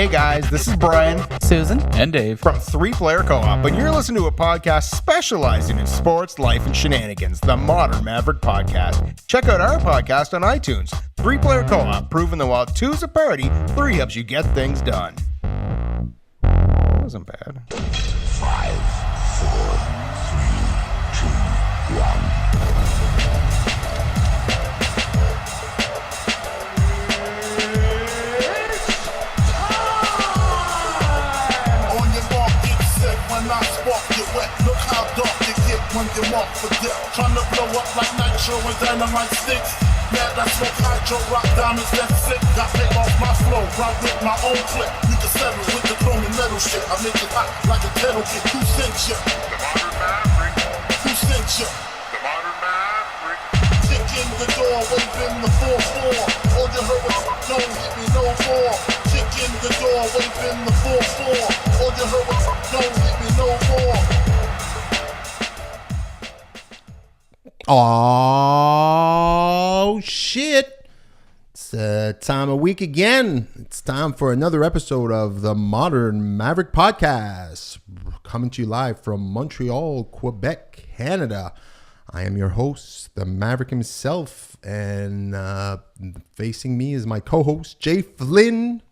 Hey guys, this is Brian, Susan, and Dave from Three Player Coop, and you're listening to a podcast specializing in sports, life, and shenanigans, the Modern Maverick Podcast. Check out our podcast on iTunes. Three Player Co-op, proving that while two's a party, three helps you get things done. That wasn't bad. 5, 4, 3, 2, 1. Look how dark it get when you walk for death. Trying to blow up like nitro and dynamite sticks. Yeah, that's smoke hydro, rock diamonds, that's sick. Got paid off my flow, right with my own clip. We can settle with the chrome and metal shit. I make it hot like a kettle kit. Who sent ya? The Modern Maverick. Who sent ya? The Modern Maverick. Kick in the door, waving the 4-4. All you heard was, don't hit me no more. Kick in the door, waving the 4-4. All you heard was, don't hit me no more. Oh, shit. It's time of week again. It's time for another episode of the Modern Maverick Podcast. Coming to you live from Montreal, Quebec, Canada. I am your host, the Maverick himself. And facing me is my co-host, JFlynn.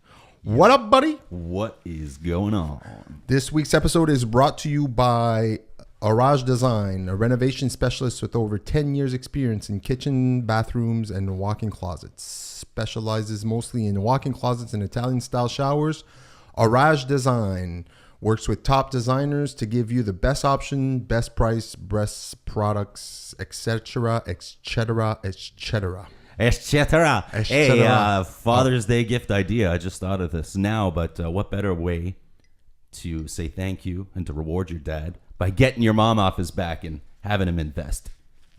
What up, buddy? What is going on? This week's episode is brought to you by Orage Design, a renovation specialist with over 10 years experience in kitchen, bathrooms, and walk-in closets. Specializes mostly in walk-in closets and Italian-style showers. Orage Design works with top designers to give you the best option, best price, best products, etc., etc., etc. Etc. Hey, Father's Day gift idea. I just thought of this now, but what better way to say thank you and to reward your dad by getting your mom off his back and having him invest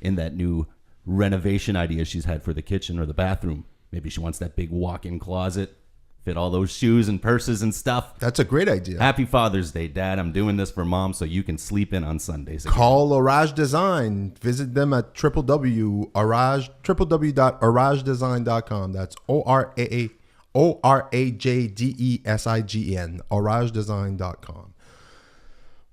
in that new renovation idea she's had for the kitchen or the bathroom. Maybe she wants that big walk-in closet, fit all those shoes and purses and stuff. That's a great idea. Happy Father's Day, Dad. I'm doing this for Mom so you can sleep in on Sundays again. Call Orage Design. Visit them at www.oragedesign.com. That's ORAJDESIGN. OrageDesign.com.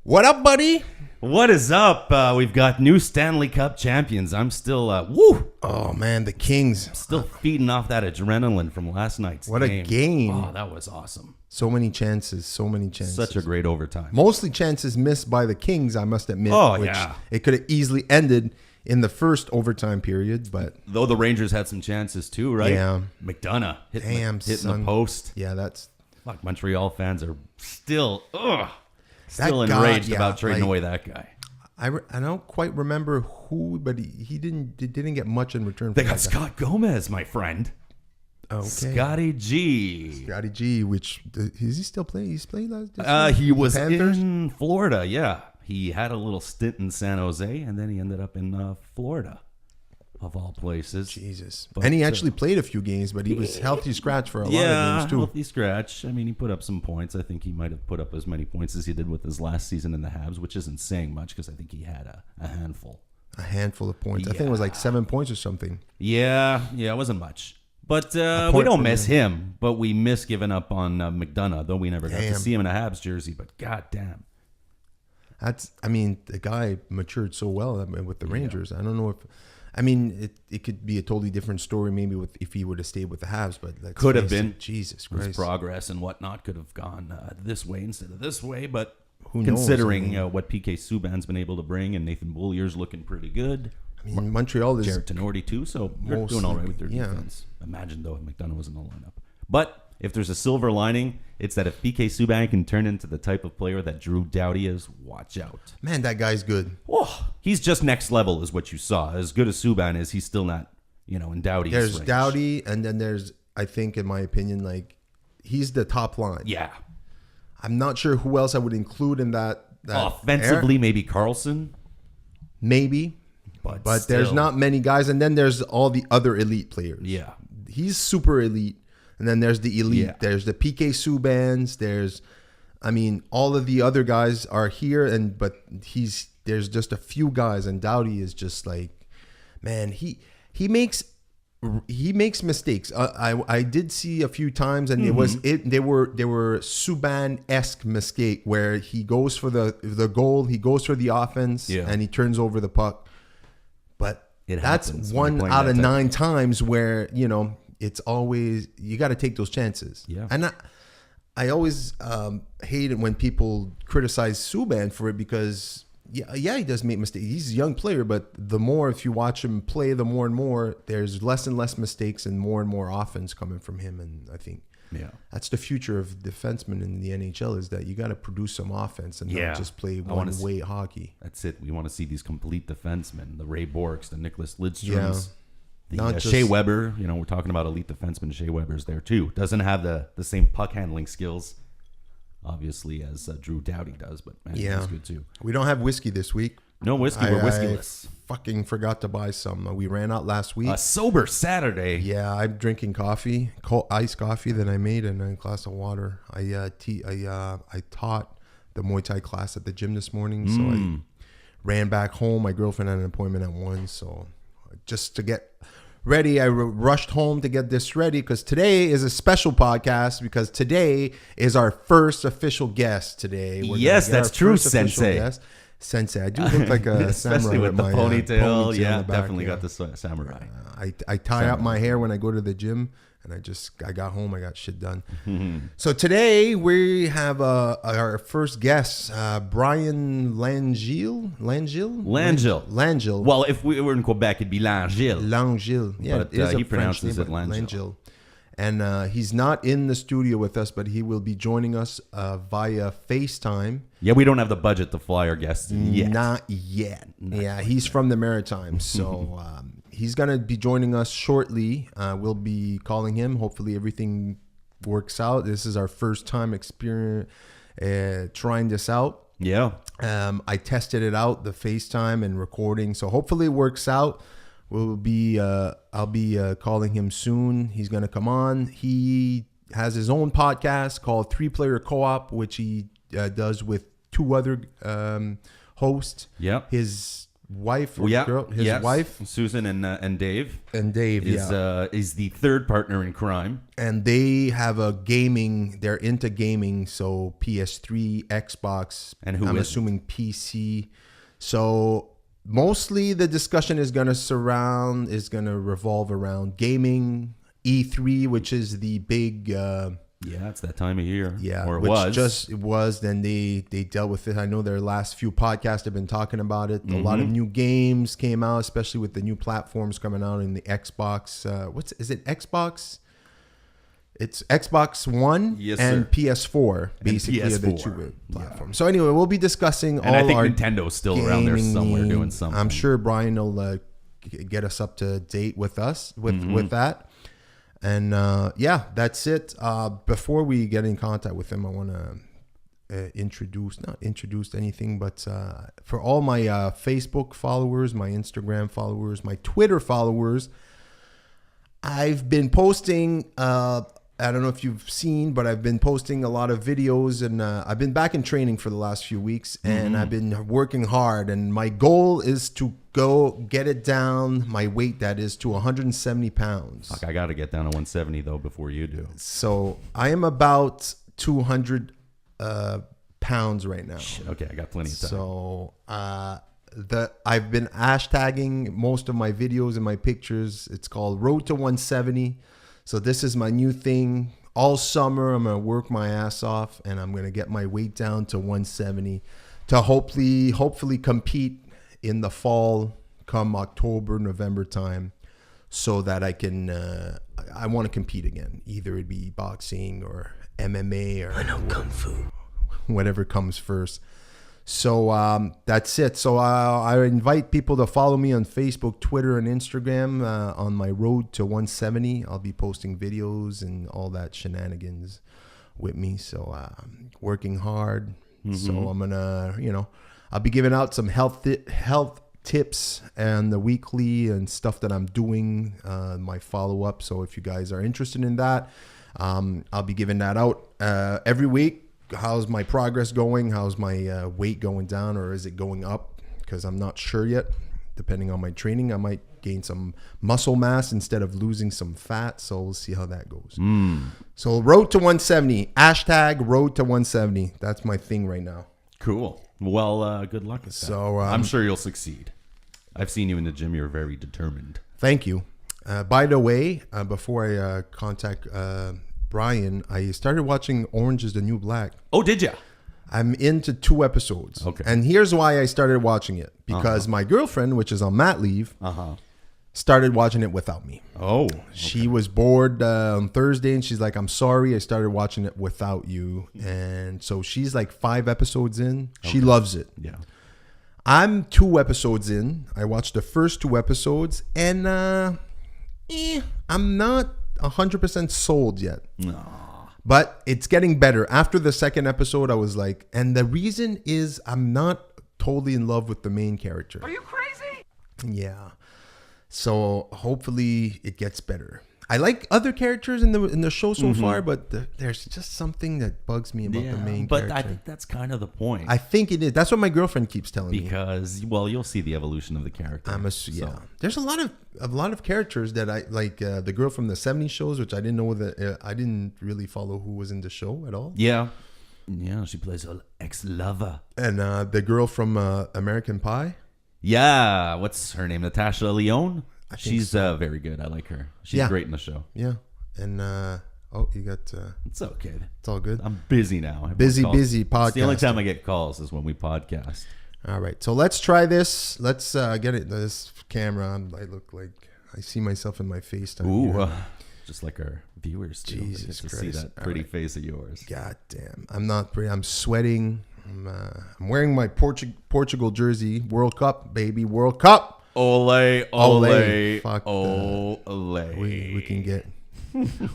What up, buddy? What is up? We've got new Stanley Cup champions. I'm still, woo! Oh, man, the Kings. Still feeding off that adrenaline from last night's game. What a game. Oh, that was awesome. So many chances. Such a great overtime. Mostly chances missed by the Kings, I must admit. Oh, yeah. It could have easily ended in the first overtime period, but... Though the Rangers had some chances too, right? Yeah. McDonough hitting son. the post. Yeah, that's... Fuck, Montreal fans are still That enraged guy, about trading away that guy. I don't quite remember who, but he didn't get much in return. They for got that Scott Gomez, my friend. Okay. Scotty G. Scotty G, which is he still playing? He's playing last. He was Panthers? in Florida. Yeah, he had a little stint in San Jose, and then he ended up in Florida, of all places. Jesus. But, and he actually played a few games, but he was healthy scratch for a lot of games too. Healthy scratch. I mean, he put up some points. I think he might have put up as many points as he did with his last season in the Habs, which isn't saying much because I think he had a handful. A handful of points. I think it was like 7 points or something. Yeah, it wasn't much. But we don't miss him, but we miss giving up on McDonough, though we never got to see him in a Habs jersey, but goddamn. The guy matured so well with the Rangers. I don't know if... it could be a totally different story maybe if he would have stayed with the Habs, but could have been. Jesus Christ. His progress and whatnot could have gone this way instead of this way, but who considering knows? What PK Subban's been able to bring and Nathan Beaulieu's looking pretty good. Montreal is... Jared Tenorti too, so they're doing all right with their defense. Imagine though if McDonough was in the lineup. But if there's a silver lining, it's that if PK Subban can turn into the type of player that Drew Doughty is, watch out. Man, that guy's good. Oh, he's just next level is what you saw. As good as Subban is, he's still not, in Doughty's There's range. Doughty, and then there's, I think, in my opinion, he's the top line. Yeah. I'm not sure who else I would include in that Offensively, era. maybe Carlson. Maybe. But there's still. not many guys. And then there's all the other elite players. Yeah. He's super elite. And then there's the elite. Yeah. There's the PK Subbans. There's, all of the other guys are here. But there's just a few guys. And Doughty is just like, man, he makes he makes mistakes. I did see a few times, and they were Subban-esque mistake where he goes for the goal, he goes for the offense, and he turns over the puck. But that's 1 out of 9 times where it's always you got to take those chances. Yeah, and I always hate it when people criticize Subban for it because. Yeah, he does make mistakes. He's a young player, but the more if you watch him play, the more and more there's less and less mistakes and more offense coming from him. And I think that's the future of defensemen in the NHL is that you got to produce some offense and not just play one-way hockey. That's it. We want to see these complete defensemen, the Ray Borks, the Nicholas Lidstroms, Not just Shea Weber. We're talking about elite defenseman. Shea Weber's there too. Doesn't have the same puck handling skills. Obviously, as Drew Doughty does, but man, he's good too. We don't have whiskey this week. No whiskey. We're whiskeyless. I fucking forgot to buy some. We ran out last week. A sober Saturday. Yeah, I'm drinking coffee, iced coffee that I made, and a glass of water. I taught the Muay Thai class at the gym this morning, so I ran back home. My girlfriend had an appointment at 1, so just to get ready, I rushed home to get this ready because today is a special podcast because today is our first official guest today. Yes, that's true, Sensei. Sensei, I do look like a especially samurai with the my, ponytail. in the back, Definitely got the samurai. I tie up my hair when I go to the gym, and I got home, I got shit done. So today we have our first guest, Brian Langille. Well, if we were in Quebec, it'd be Langille. Yeah, but he pronounces it Langille. And he's not in the studio with us, but he will be joining us via FaceTime. Yeah, we don't have the budget to fly our guests yet. Not yet. He's from the Maritimes, so he's going to be joining us shortly. We'll be calling him. Hopefully everything works out. This is our first time experience trying this out. Yeah. I tested it out, the FaceTime and recording, so hopefully it works out. I'll be calling him soon. He's going to come on. He has his own podcast called Three Player Coop, which he does with 2 other hosts. Yeah. His wife, wife, Susan and Dave. And Dave is the third partner in crime. And they have they're into gaming, so PS3, Xbox, and I'm assuming PC. So mostly the discussion is going to revolve around gaming, E3, which is the big it's that time of year. Yeah, or it was. Then they dealt with it. I know their last few podcasts have been talking about it. A lot of new games came out, especially with the new platforms coming out in the Xbox. Is it Xbox? It's Xbox One and PS4, basically, are the 2 platforms. So anyway, we'll be discussing and I think Nintendo's still around there somewhere doing something. I'm sure Brian will get us up to date with that. And that's it. Before we get in contact with him, I want to not introduce anything, but for all my Facebook followers, my Instagram followers, my Twitter followers, I've been posting I don't know if you've seen, but I've been posting a lot of videos, and I've been back in training for the last few weeks, and I've been working hard, and my goal is to go get it down, my weight, that is, to 170 pounds. Fuck, I got to get down to 170, though, before you do. So I am about 200 pounds right now. Okay, I got plenty of time. So I've been hashtagging most of my videos and my pictures. It's called Road to 170. So this is my new thing. All summer, I'm going to work my ass off, and I'm going to get my weight down to 170 to hopefully compete in the fall, come October, November time, so that I can, I want to compete again. Either it be boxing or MMA or Kung Fu, whatever comes first. So that's it. So I invite people to follow me on Facebook, Twitter, and Instagram on my road to 170. I'll be posting videos and all that shenanigans with me. So working hard. So I'm going to, I'll be giving out some health tips and the weekly and stuff that I'm doing, my follow-up. So if you guys are interested in that, I'll be giving that out every week. How's my progress going? How's my weight going down, or is it going up? Because I'm not sure yet. depending on my training, I might gain some muscle mass instead of losing some fat. So we'll see how that goes. So road to 170, hashtag road to 170. That's my thing right now. Cool. Well, good luck at that. So, I'm sure you'll succeed. I've seen you in the gym. You're very determined. Thank you. By the way, before I contact Brian, I started watching Orange is the New Black. Oh, did you? I'm into 2 episodes. Okay. And here's why I started watching it. Because my girlfriend, which is on mat leave, started watching it without me. Oh. She was bored on Thursday, and she's like, I'm sorry, I started watching it without you. And so she's like 5 episodes in. She loves it. Yeah. I'm 2 episodes in. I watched the first 2 episodes, and I'm not 100% sold yet. No. But it's getting better. After the second episode, I was like, and the reason is I'm not totally in love with the main character. Are you crazy? Yeah. So hopefully it gets better. I like other characters in the show so far, but there's just something that bugs me about the main character. But I think that's kind of the point. I think it is. That's what my girlfriend keeps telling me. Because, well, you'll see the evolution of the character. Yeah. There's a lot of characters that I like. The girl from the '70s shows, which I didn't know I didn't really follow who was in the show at all. Yeah. Yeah, she plays her ex-lover. And the girl from American Pie. Yeah, what's her name? Natasha Lyonne. She's very good. I like her. She's great in the show. Yeah. And you got. It's okay. It's all good. I'm busy now. I have Busy It's podcast. the only time I get calls is when we podcast. All right, so let's try this. Let's get it. This camera. I look like I see myself in my FaceTime. Ooh, just like our viewers do. Jesus They get to Christ. see that pretty face of yours. God damn, I'm not pretty. I'm sweating. I'm wearing my Portugal jersey. World Cup, baby, World Cup. Ole, ole, Fuck ole. We can get.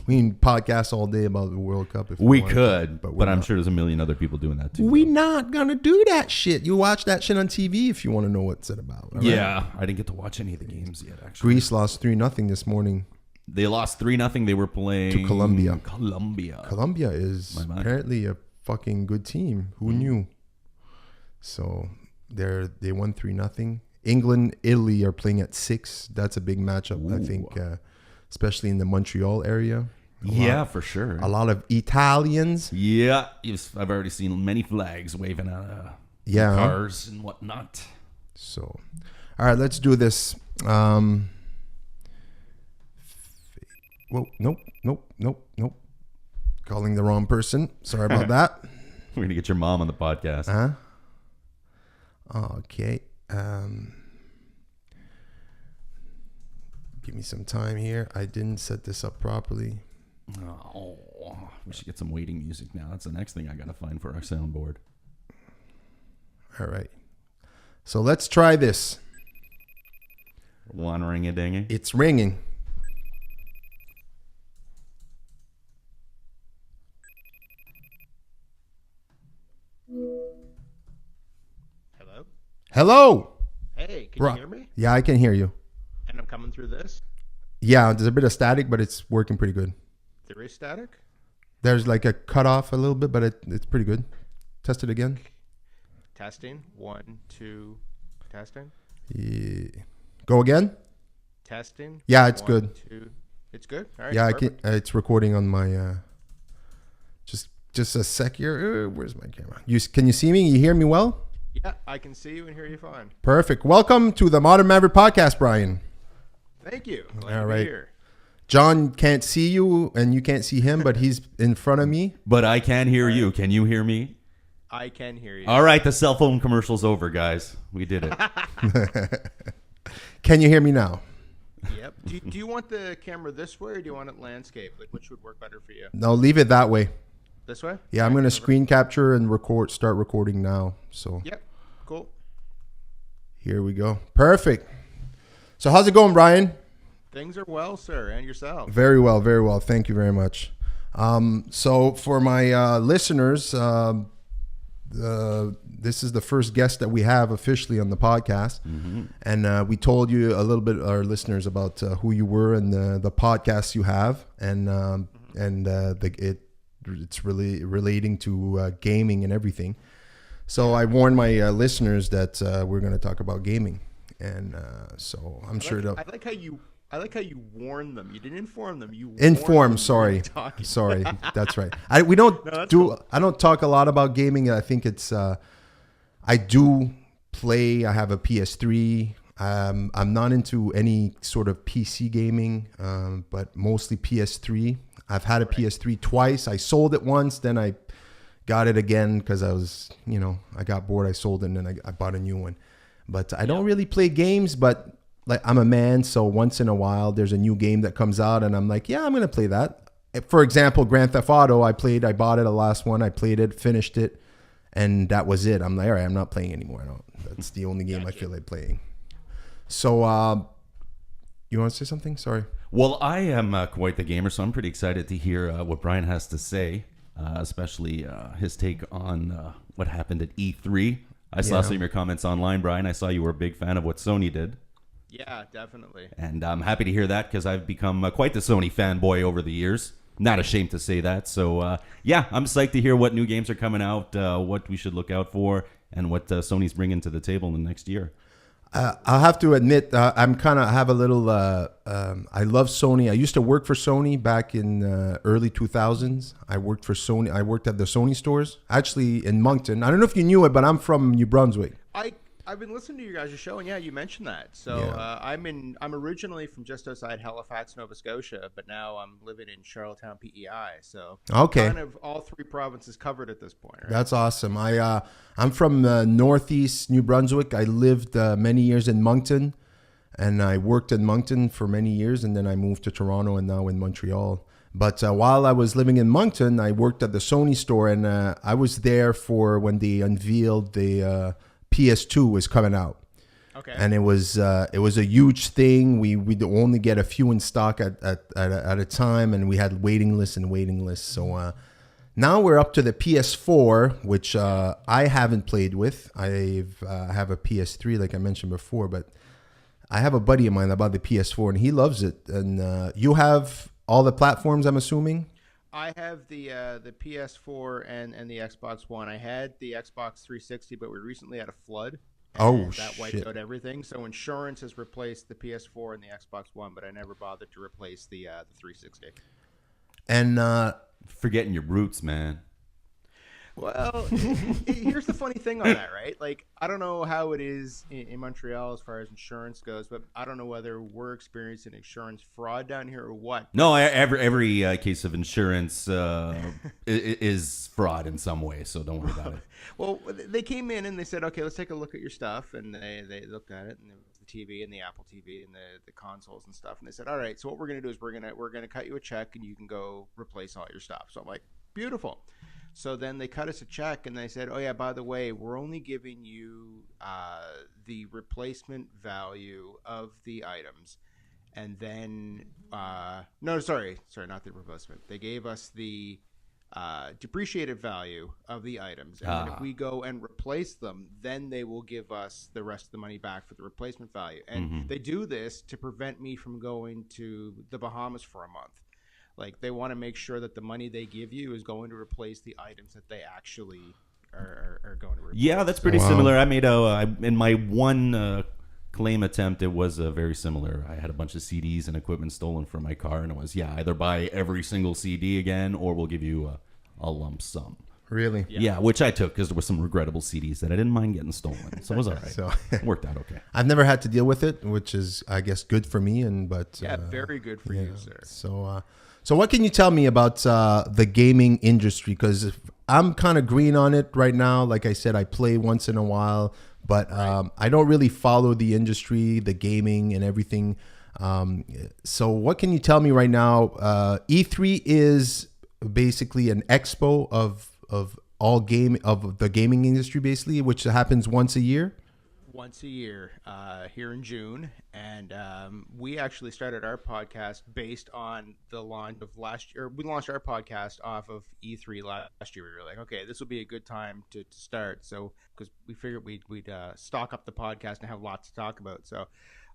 We can podcast all day about the World Cup if We want, could, we're but I'm not. sure there's a million other people doing that too. We not gonna do that shit. You watch that shit on TV if you want to know what's it about. all right? Yeah, I didn't get to watch any of the games yet. Actually, Greece lost 3-0 this morning. They lost 3-0. They were playing To Colombia. Colombia is My mind. apparently a fucking good team. Who knew? So they won 3-0. England, Italy are playing at 6. That's a big matchup, I think, especially in the Montreal area. For sure. A lot of Italians. Yeah, I've already seen many flags waving out of Yeah. cars and whatnot. So, all right, let's do this. Whoa, nope. Calling the wrong person. Sorry about that. We're gonna get your mom on the podcast. Okay. Give me some time here. I didn't set this up properly. Oh, we should get some waiting music now. That's the next thing I gotta find for our soundboard. All right. So let's try this. One ring a dingy. It's ringing. Hello. Hey, can you hear me? Yeah, I can hear you. And I'm coming through this. Yeah, there's a bit of static, but it's working pretty good. There is static. There's like a cutoff a little bit, but it's pretty good. Test it again. Testing. 1, 2. Testing. Yeah. Go again. Testing. Yeah, it's 1, good. 2. It's good. All right. Yeah, perfect. it's recording on my. Just a sec here. Where's my camera? Can you see me? You hear me well? Yeah, I can see you and hear you fine. Perfect. Welcome to the Modern Maverick Podcast, Brian. Thank you. Glad All to right. be here. John can't see you and you can't see him, but he's in front of me. But I can hear you. Can you hear me? I can hear you. All right, the cell phone commercial's over, guys. We did it. Can you hear me now? Yep. Do you want the camera this way or do you want it landscape? Like, which would work better for you? No, leave it that way. This way? Yeah, I'm going to screen capture and start recording now. So Yep. Cool. here we go. Perfect. So how's it going, Brian? Things are well, sir, and yourself. Very well, very well. Thank you very much. So for my listeners, this is the first guest that we have officially on the podcast. And we told you a little bit, our listeners, about who you were and the podcasts you have. And it's really relating to gaming and everything. So I warned my listeners that we're going to talk about gaming. and so I'm sure they'll. I like how you warn them. You didn't inform them. You Inform. warned them Sorry, talking. sorry. That's right. We don't do. Cool. I don't talk a lot about gaming. I think it's. I do play. I have a PS3. I'm not into any sort of PC gaming, but mostly PS3. I've had a PS3 twice. I sold it once, then I got it again because I was, I got bored. I sold it, and then I bought a new one. But I don't really play games, but like I'm a man, so once in a while there's a new game that comes out, and I'm like, yeah, I'm gonna play that. For example, Grand Theft Auto, I bought it, the last one. I played it, finished it, and that was it. I'm like, all right, I'm not playing anymore. That's the only game I feel like playing. So, you want to say something? Sorry. Well, I am quite the gamer, so I'm pretty excited to hear what Brian has to say, especially his take on what happened at E3. I saw some of your comments online, Brian. I saw you were a big fan of what Sony did. Yeah, definitely. And I'm happy to hear that because I've become quite the Sony fanboy over the years. Not ashamed to say that. So, I'm psyched to hear what new games are coming out, what we should look out for, and what Sony's bringing to the table in the next year. I'll have to admit, I have a little. I love Sony. I used to work for Sony back in early 2000s. I worked for Sony. I worked at the Sony stores, actually in Moncton. I don't know if you knew it, but I'm from New Brunswick. I've been listening to your guys' show, and yeah, you mentioned that. So I'm originally from just outside Halifax, Nova Scotia, but now I'm living in Charlottetown, PEI. So kind of all three provinces covered at this point. Right? That's awesome. I'm from northeast New Brunswick. I lived many years in Moncton, and I worked in Moncton for many years, and then I moved to Toronto and now in Montreal. But while I was living in Moncton, I worked at the Sony store, and I was there for when they unveiled the PS2 was coming out. Okay. And it was a huge thing. We'd only get a few in stock at a time, and we had waiting lists. So now we're up to the PS4, which I haven't played with. I have a PS3, like I mentioned before, but I have a buddy of mine that bought the PS4, and he loves it. And you have all the platforms, I'm assuming? I have the PS4 and the Xbox One. I had the Xbox 360, but we recently had a flood. That wiped out everything. So insurance has replaced the PS4 and the Xbox One, but I never bothered to replace the 360. And forgetting your roots, man. Well, here's the funny thing on that, right? Like, I don't know how it is in Montreal as far as insurance goes, but I don't know whether we're experiencing insurance fraud down here or what. No, every case of insurance is fraud in some way, so don't worry about it. Well, they came in and they said, okay, let's take a look at your stuff, and they looked at it, and the TV and the Apple TV and the consoles and stuff, and they said, all right, so what we're gonna do is we're gonna cut you a check, and you can go replace all your stuff. So I'm like, beautiful. So then they cut us a check, and they said, oh, yeah, by the way, we're only giving you the replacement value of the items. And then, no, sorry, not the replacement. They gave us the depreciated value of the items. And then if we go and replace them, then they will give us the rest of the money back for the replacement value. And they do this to prevent me from going to the Bahamas for a month. Like, they want to make sure that the money they give you is going to replace the items that they actually are going to replace. Yeah, that's pretty similar. I made in my one claim attempt, it was very similar. I had a bunch of CDs and equipment stolen from my car, and it was, either buy every single CD again, or we'll give you a lump sum. Really? Yeah, which I took because there were some regrettable CDs that I didn't mind getting stolen. So it was all right. So it worked out okay. I've never had to deal with it, which is, I guess, good for me. Very good for you, sir. So what can you tell me about the gaming industry? Because I'm kind of green on it right now. Like I said, I play once in a while, but I don't really follow the industry, the gaming and everything. So what can you tell me right now? E3 is basically an expo of the gaming industry, basically, which happens once a year. Once a year here in June, and we actually started our podcast based on the launch of last year. We launched our podcast off of E3 last year. We were like, okay, this will be a good time to start. So because we figured we'd stock up the podcast and have lots to talk about. So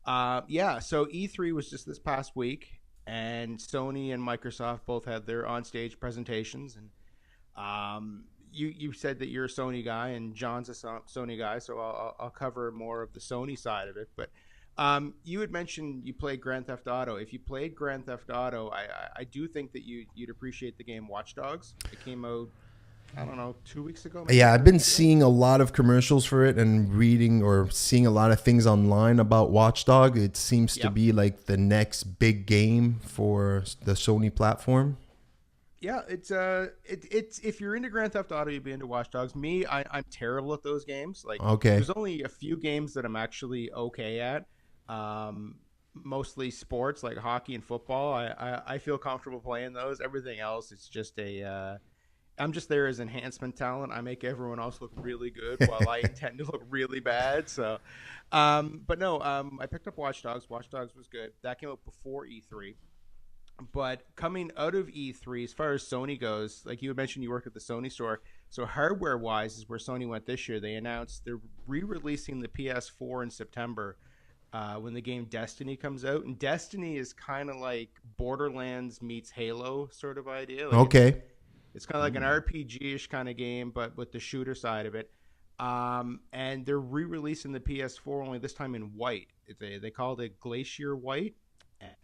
so E3 was just this past week, and Sony and Microsoft both had their on-stage presentations, and you said that you're a Sony guy and John's a Sony guy, so I'll cover more of the Sony side of it. But you had mentioned you played Grand Theft Auto. If you played Grand Theft Auto, I do think that you'd appreciate the game Watch Dogs. It came out, I don't know, 2 weeks ago. Maybe? Yeah, I've been seeing a lot of commercials for it and reading or seeing a lot of things online about Watchdog. It seems to be like the next big game for the Sony platform. Yeah, it's if you're into Grand Theft Auto, you'd be into Watch Dogs. Me, I'm terrible at those games. Like, there's only a few games that I'm actually okay at. Mostly sports like hockey and football. I feel comfortable playing those. Everything else, it's just I'm just there as enhancement talent. I make everyone else look really good while I intend to look really bad. So, but no, I picked up Watch Dogs. Watch Dogs was good. That came out before E3. But coming out of E3, as far as Sony goes, like you had mentioned, you work at the Sony store. So hardware-wise is where Sony went this year. They announced they're re-releasing the PS4 in September when the game Destiny comes out. And Destiny is kind of like Borderlands meets Halo sort of idea. Like It's kind of like an RPG-ish kind of game, but with the shooter side of it. And they're re-releasing the PS4 only this time in white. They called it Glacier White.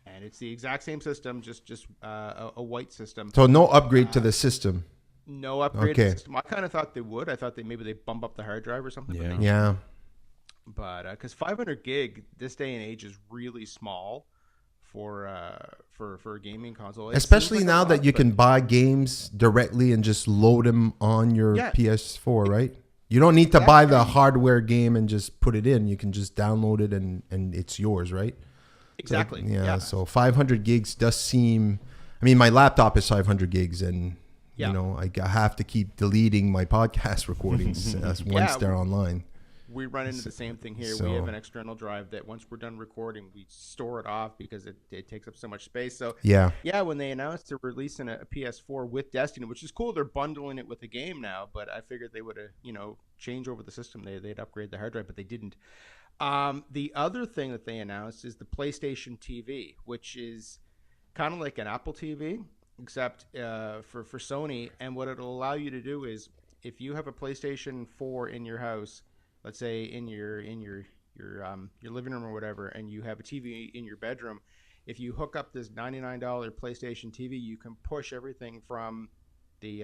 And it's the exact same system, just a white system. So no upgrade to the system. No upgrade to the system. I kind of thought they would. I thought maybe they bump up the hard drive or something. Yeah. But because 500 gig this day and age is really small for a gaming console. Especially now that you can buy games directly and just load them on your PS4, right? You don't need to buy the hardware game and just put it in. You can just download it and it's yours, right? Exactly. So 500 gigs does seem. I mean, my laptop is 500 gigs, and you know I have to keep deleting my podcast recordings once they're online. We run into the same thing here. We have an external drive that once we're done recording, we store it off because it takes up so much space. So when they announced they're releasing a PS4 with Destiny, which is cool, they're bundling it with the game now. But I figured they would have change over the system. They'd upgrade the hard drive, but they didn't. The other thing that they announced is the PlayStation TV, which is kind of like an Apple TV, except for Sony. And what it'll allow you to do is, if you have a PlayStation 4 in your house, let's say in your living room or whatever, and you have a TV in your bedroom, if you hook up this $99 PlayStation TV, you can push everything from the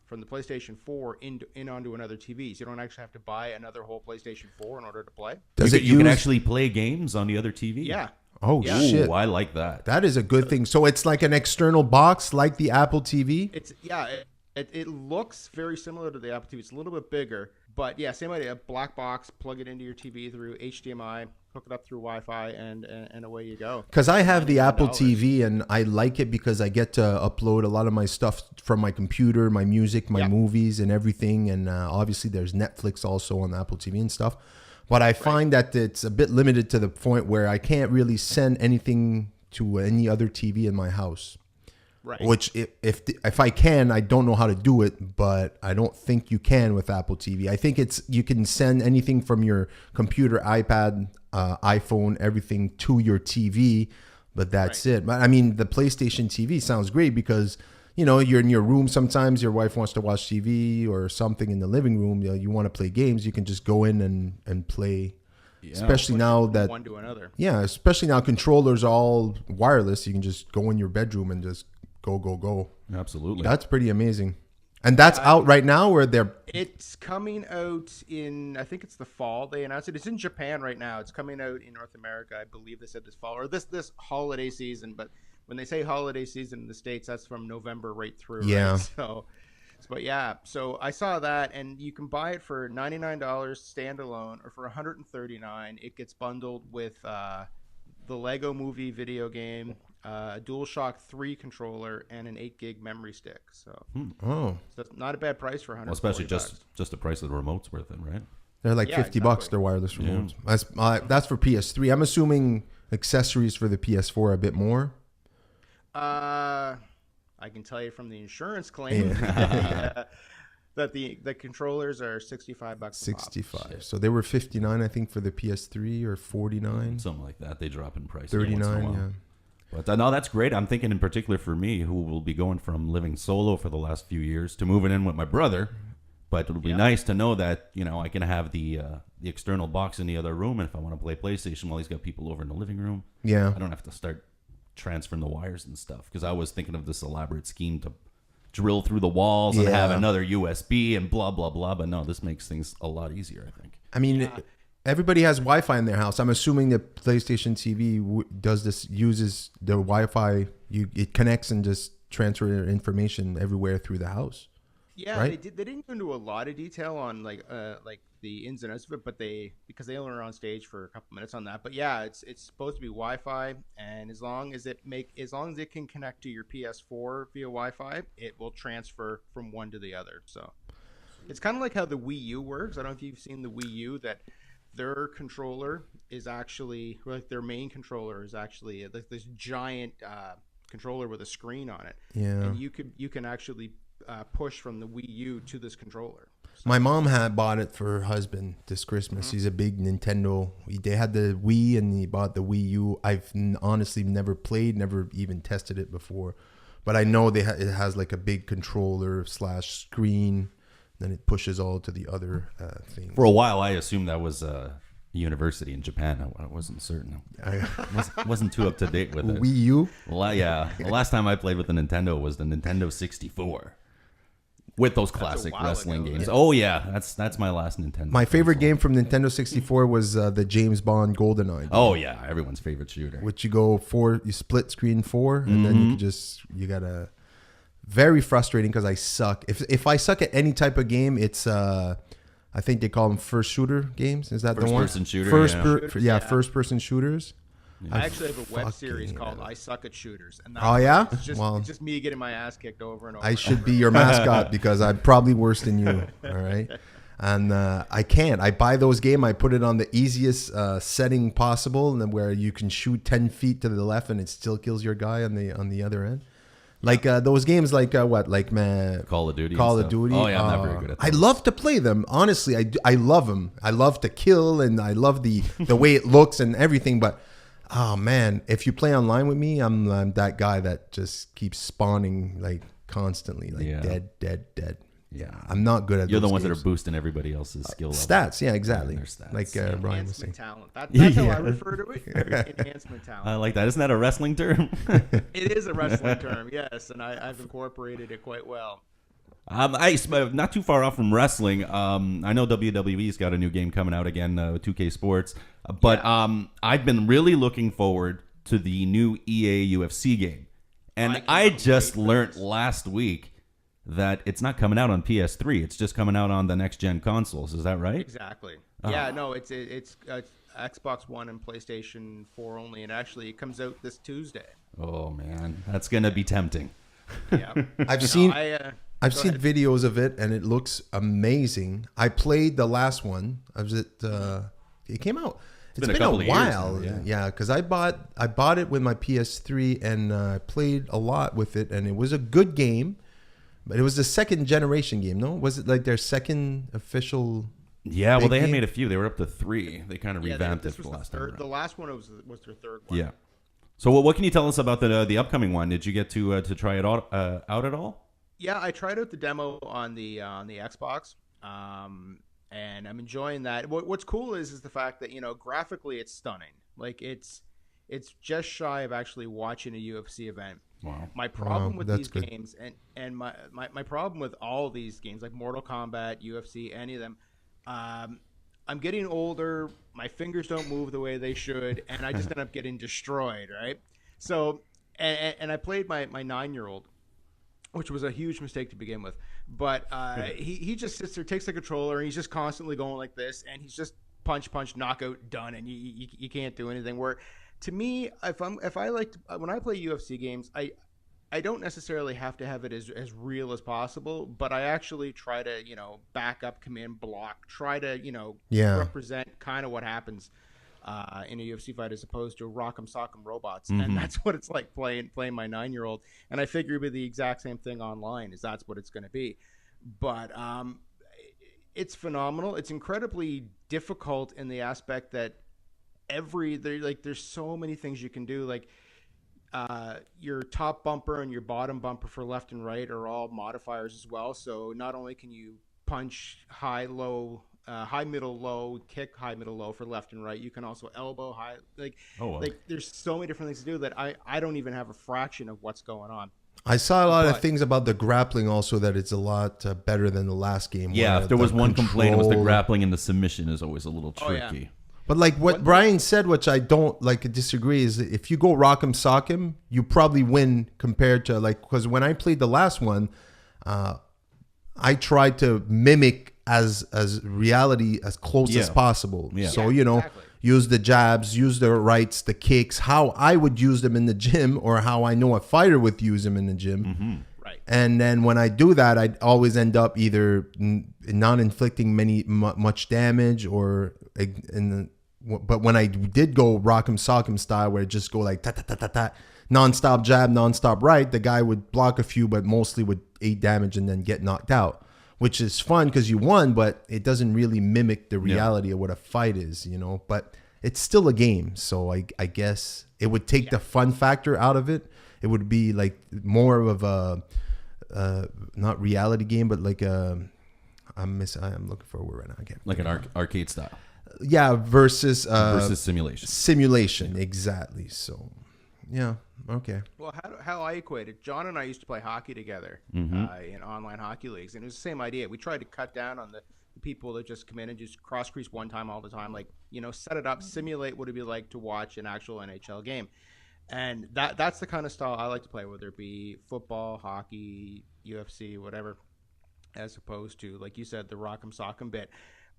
PlayStation 4 in onto another TV. So you don't actually have to buy another whole PlayStation 4 in order to play. You can actually play games on the other TV? Yeah. Oh, shit. Ooh, I like that. That is a good thing. So it's like an external box like the Apple TV? It looks very similar to the Apple TV. It's a little bit bigger. But yeah, same idea. Black box, plug it into your TV through HDMI, hook it up through Wi-Fi, and away you go. Because I have the Apple TV, and I like it because I get to upload a lot of my stuff from my computer, my music, my movies, and everything. And obviously, there's Netflix also on the Apple TV and stuff. But I find that it's a bit limited to the point where I can't really send anything to any other TV in my house. Right. Which if I can, I don't know how to do it, but I don't think you can with Apple TV. I think you can send anything from your computer, iPad, iPhone, everything to your TV, but that's it. But I mean, the PlayStation TV sounds great because you're in your room. Sometimes your wife wants to watch TV or something in the living room. You want to play games. You can just go in and play. Yeah. Especially now that one to another. Yeah, especially now controllers are all wireless. You can just go in your bedroom and just go. Absolutely. That's pretty amazing. And that's out right now, or it's coming out in, I think it's the fall. They announced it. It's in Japan right now. It's coming out in North America. I believe they said this fall or this holiday season. But when they say holiday season in the States, that's from November right through. Yeah. Right? So I saw that, and you can buy it for $99 standalone, or for $139. It gets bundled with the Lego Movie video game, a DualShock 3 controller, and an 8 gig memory stick. So, so it's not a bad price for $140. Well, especially just the price of the remote's worth it, right? They're like $50. They're wireless remotes. Yeah. That's for PS3. I'm assuming accessories for the PS4 are a bit more. I can tell you from the insurance claim that the controllers are $65. 65. So they were $59, I think, for the PS3, or $49. Something like that. They drop in price. $39. Yeah. But no, that's great. I'm thinking in particular for me, who will be going from living solo for the last few years to moving in with my brother. But it would be nice to know that, you know, I can have the external box in the other room, and if I want to play PlayStation while he's got people over in the living room, Yeah. I don't have to start transferring the wires and stuff. Because I was thinking of this elaborate scheme to drill through the walls and have another USB and blah, blah, blah. But no, this makes things a lot easier, I think. I mean, everybody has Wi-Fi in their house. I'm assuming the PlayStation TV uses the Wi-Fi. It connects and just transfer information everywhere through the house. Yeah, right? they didn't go into a lot of detail on like the ins and outs of it, but because they only were on stage for a couple minutes on that. But yeah, it's supposed to be Wi-Fi, and as long as it can connect to your PS4 via Wi-Fi, it will transfer from one to the other. So it's kind of like how the Wii U works. I don't know if you've seen the Wii U, that their controller is actually, like, their main controller is actually like this giant controller with a screen on it. Yeah, and you can actually push from the Wii U to this controller. So, my mom had bought it for her husband this Christmas. He's a big Nintendo. They had the Wii and he bought the Wii U. I've honestly never played, never even tested it before, but I know it has like a big controller / screen. Then it pushes all to the other things. For a while, I assumed that was a university in Japan. I wasn't certain. Wasn't too up to date with it. Wii U? Well, yeah. The last time I played with the Nintendo was the Nintendo 64. With those classic wrestling games. Yeah. Oh, yeah. That's my last Nintendo. My favorite game from Nintendo 64 was the James Bond GoldenEye. Oh, yeah. Everyone's favorite shooter. Which you split screen 4, and then you gotta. Very frustrating because I suck. If I suck at any type of game, it's I think they call them first shooter games. Is that the one? First person shooter. First person shooters. I actually have a web series called "I Suck at Shooters," and it's just me getting my ass kicked over and over. I should be your mascot because I'm probably worse than you. All right, and I can't. I buy those games. I put it on the easiest setting possible, and then where you can shoot 10 feet to the left and it still kills your guy on the other end. Like those games, like Call of Duty. Oh yeah, I'm not very good at those. I love to play them. Honestly, I love them. I love to kill, and I love the way it looks and everything. But oh man, if you play online with me, I'm that guy that just keeps spawning like constantly, like dead. Yeah, I'm not good at. You're those the ones games. that are boosting everybody's skill level. Stats. Yeah, exactly. Yeah, stats. Like Brian was saying. Enhancement talent. That's how I refer to it. Enhancement talent. I like that. Isn't that a wrestling term? It is a wrestling term, yes, and I've incorporated it quite well. Not too far off from wrestling. I know WWE's got a new game coming out again, 2K Sports. But I've been really looking forward to the new EA UFC game. And I just learned last week that it's not coming out on PS3. It's just coming out on the next-gen consoles. Is that right? Exactly. Yeah, no, it's Xbox One and PlayStation 4 only, and actually it comes out this Tuesday. Oh, man. That's going to be tempting. Yeah. I've seen videos of it, and it looks amazing. I played the last one. It came out. It's been a while. Yeah, because I bought it with my PS3, and I played a lot with it, and it was a good game. But it was the second generation game, no? Was it like their second official? Yeah, well, they had made a few. They were up to 3. They kind of revamped it for the last time. The last one was their third one. Yeah. So what can you tell us about the upcoming one? Did you get to try it out at all? Yeah, I tried out the demo on the Xbox, and I'm enjoying that. What's cool is the fact that, graphically it's stunning. Like it's just shy of actually watching a UFC event. Wow. My problem with these games and my problem with all these games, like Mortal Kombat, UFC, any of them, I'm getting older, my fingers don't move the way they should, and I just end up getting destroyed, right? So, and I played my 9-year-old, which was a huge mistake to begin with, but he just sits there, takes the controller, and he's just constantly going like this, and he's just punch, knockout, done, and you can't do anything. Where to me, when I play UFC games, I don't necessarily have to have it as real as possible, but I actually try to, back up, command, block, try to, represent kind of what happens in a UFC fight as opposed to rock'em sock'em robots. And that's what it's like playing my 9-year-old. And I figure it'd be the exact same thing online, is that's what it's going to be. But it's phenomenal. It's incredibly difficult in the aspect that there's so many things you can do. Like your top bumper and your bottom bumper for left and right are all modifiers as well. So not only can you punch high, low, high, middle, low, kick high, middle, low for left and right. You can also elbow high. Like there's so many different things to do that I don't even have a fraction of what's going on. I saw a lot of things about the grappling also, that it's a lot better than the last game. Yeah, if there was one complaint, it was the grappling, and the submission is always a little tricky. Yeah. But like what Brian said, which I don't disagree, is if you go rock'em sock'em, you probably win compared to because when I played the last one, I tried to mimic as reality as close as possible. Yeah. So exactly. Use the jabs, use the rights, the kicks, how I would use them in the gym, or how I know a fighter would use them in the gym. Mm-hmm. Right. And then when I do that, I'd always end up either not inflicting much damage, but when I did go rock'em sock'em style, where it just go like ta ta ta ta ta, non-stop jab, non-stop right, the guy would block a few, but mostly would 8 damage and then get knocked out. Which is fun because you won, but it doesn't really mimic the reality of what a fight is, But it's still a game, so I guess it would take the fun factor out of it. It would be like more of a not reality game, but like I'm looking for a word right now. I can't. Like an arcade style. Yeah, versus simulation. Simulation, exactly. So, yeah. Okay. Well, how I equated, John and I used to play hockey together in online hockey leagues, and it was the same idea. We tried to cut down on the people that just come in and just cross crease one time all the time, set it up, simulate what it'd be like to watch an actual NHL game, and that's the kind of style I like to play, whether it be football, hockey, UFC, whatever, as opposed to, like you said, the rock'em sock'em bit.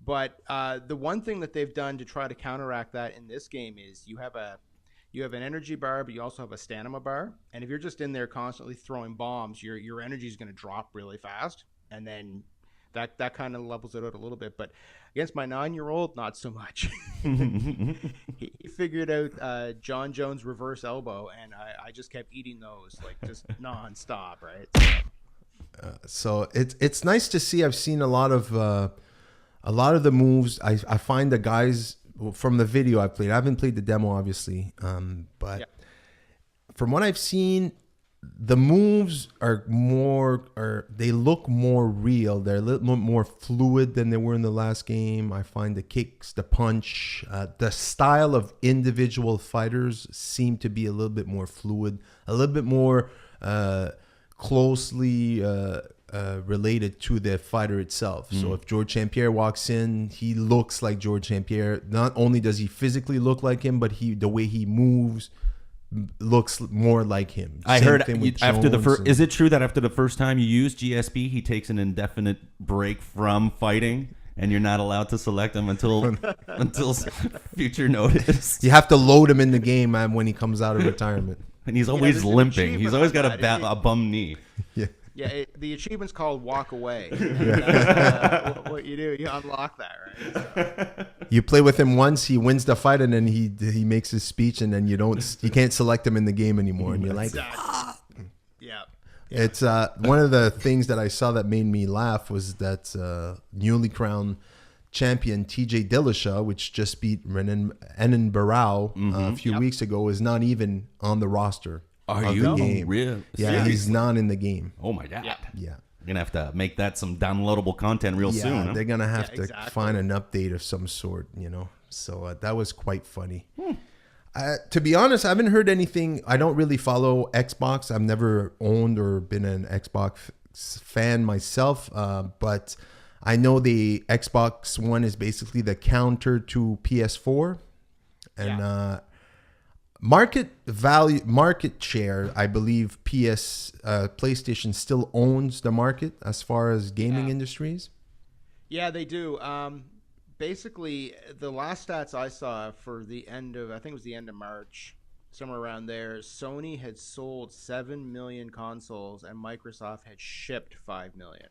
But the one thing that they've done to try to counteract that in this game is you have an energy bar, but you also have a stamina bar. And if you're just in there constantly throwing bombs, your energy is going to drop really fast. And then that kind of levels it out a little bit. But against my 9-year-old, not so much. he figured out John Jones' reverse elbow, and I just kept eating those, just nonstop, right? So it's nice to see. I've seen a lot of the moves. I find the guys from the video I played. I haven't played the demo, obviously, but from what I've seen, the moves they look more real. They're a little more fluid than they were in the last game. I find the kicks, the punch, the style of individual fighters seem to be a little bit more fluid, a little bit more closely related to the fighter itself. So if George St. Pierre walks in, he looks like George St. Pierre. Not only does he physically look like him, but the way he moves looks more like him. I heard after the first. Is it true that after the first time you use GSP, he takes an indefinite break from fighting, and you're not allowed to select him until future notice? You have to load him in the game, man, when he comes out of retirement. And he's always limping. He's always got a bum knee. Yeah. Yeah, the achievement's called Walk Away. What you do, you unlock that, right? You play with him once, he wins the fight, and then he makes his speech, and then you can't select him in the game anymore, and you're like, Yeah. It's one of the things that I saw that made me laugh was that newly crowned champion TJ Dillashaw, which just beat Enan Barao a few weeks ago, is not even on the roster. Are you game. Real? Yeah, Seriously? He's not in the game. Oh my god. Yeah. Yeah. You're gonna have to make that some downloadable content real soon. Huh? They're gonna have to exactly. find an update of some sort, So that was quite funny. To be honest, I haven't heard anything. I don't really follow Xbox. I've never owned or been an Xbox fan myself, but I know the Xbox One is basically the counter to PS4, and market share, I believe PlayStation still owns the market as far as gaming industries. Yeah, they do. Basically, the last stats I saw for the end of, I think it was the end of March, somewhere around there, Sony had sold 7 million consoles and Microsoft had shipped 5 million.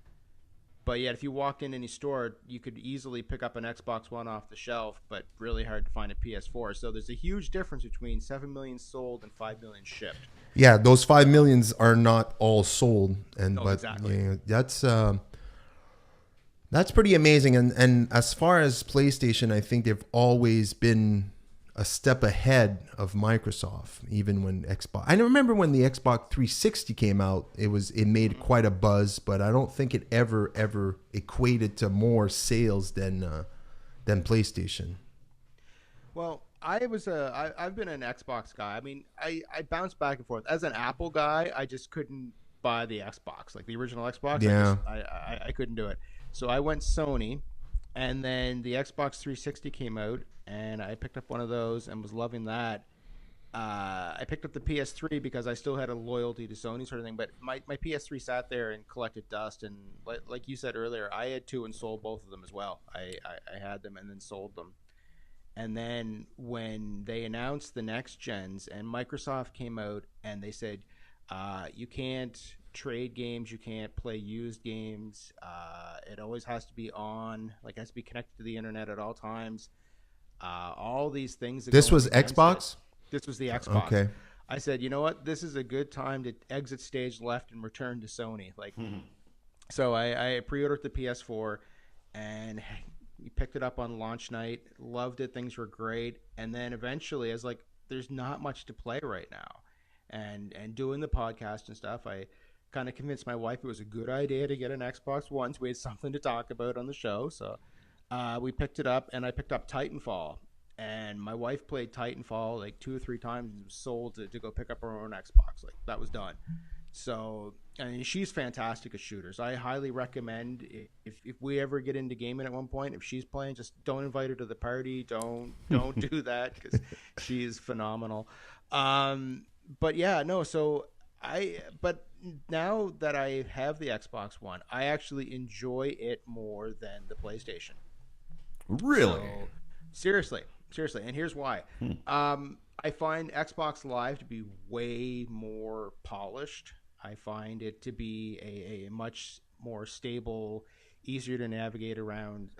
But yet, if you walked in any store, you could easily pick up an Xbox One off the shelf, but really hard to find a PS4. So there's a huge difference between 7 million sold and 5 million shipped. Yeah, those 5 millions are not all sold, exactly. That's pretty amazing. And as far as PlayStation, I think they've always been a step ahead of Microsoft. Even when Xbox, I remember when the Xbox 360 came out, it made quite a buzz, but I don't think it ever equated to more sales than PlayStation. Well, I've been an Xbox guy. I mean, I bounced back and forth. As an Apple guy, I just couldn't buy the Xbox, like the original Xbox. Yeah. I couldn't do it. So I went Sony, and then the Xbox 360 came out, and I picked up one of those and was loving that. I picked up the PS3 because I still had a loyalty to Sony sort of thing, but my PS3 sat there and collected dust, and like you said earlier, I had two and sold both of them as well. I had them and then sold them. And then when they announced the next gens and Microsoft came out and they said, you can't trade games, you can't play used games, it always has to be on, like it has to be connected to the internet at all times. All these things. This was Xbox? This was the Xbox. Okay. I said, you know what? This is a good time to exit stage left and return to Sony. So I pre-ordered the PS4 and picked it up on launch night. Loved it. Things were great. And then eventually, I was like, there's not much to play right now. And doing the podcast and stuff, I kind of convinced my wife it was a good idea to get an Xbox One. So we had something to talk about on the show. So we picked it up, and I picked up Titanfall. And my wife played Titanfall like 2 or 3 times and was sold to go pick up her own Xbox. Like, that was done. So, I mean, she's fantastic at shooters. I highly recommend if we ever get into gaming at one point, if she's playing, just don't invite her to the party. Don't do that because she is phenomenal. But yeah, no. So but now that I have the Xbox One, I actually enjoy it more than the PlayStation. Really? So, seriously, and here's why. I find Xbox Live to be way more polished. I find it to be a much more stable, easier to navigate around,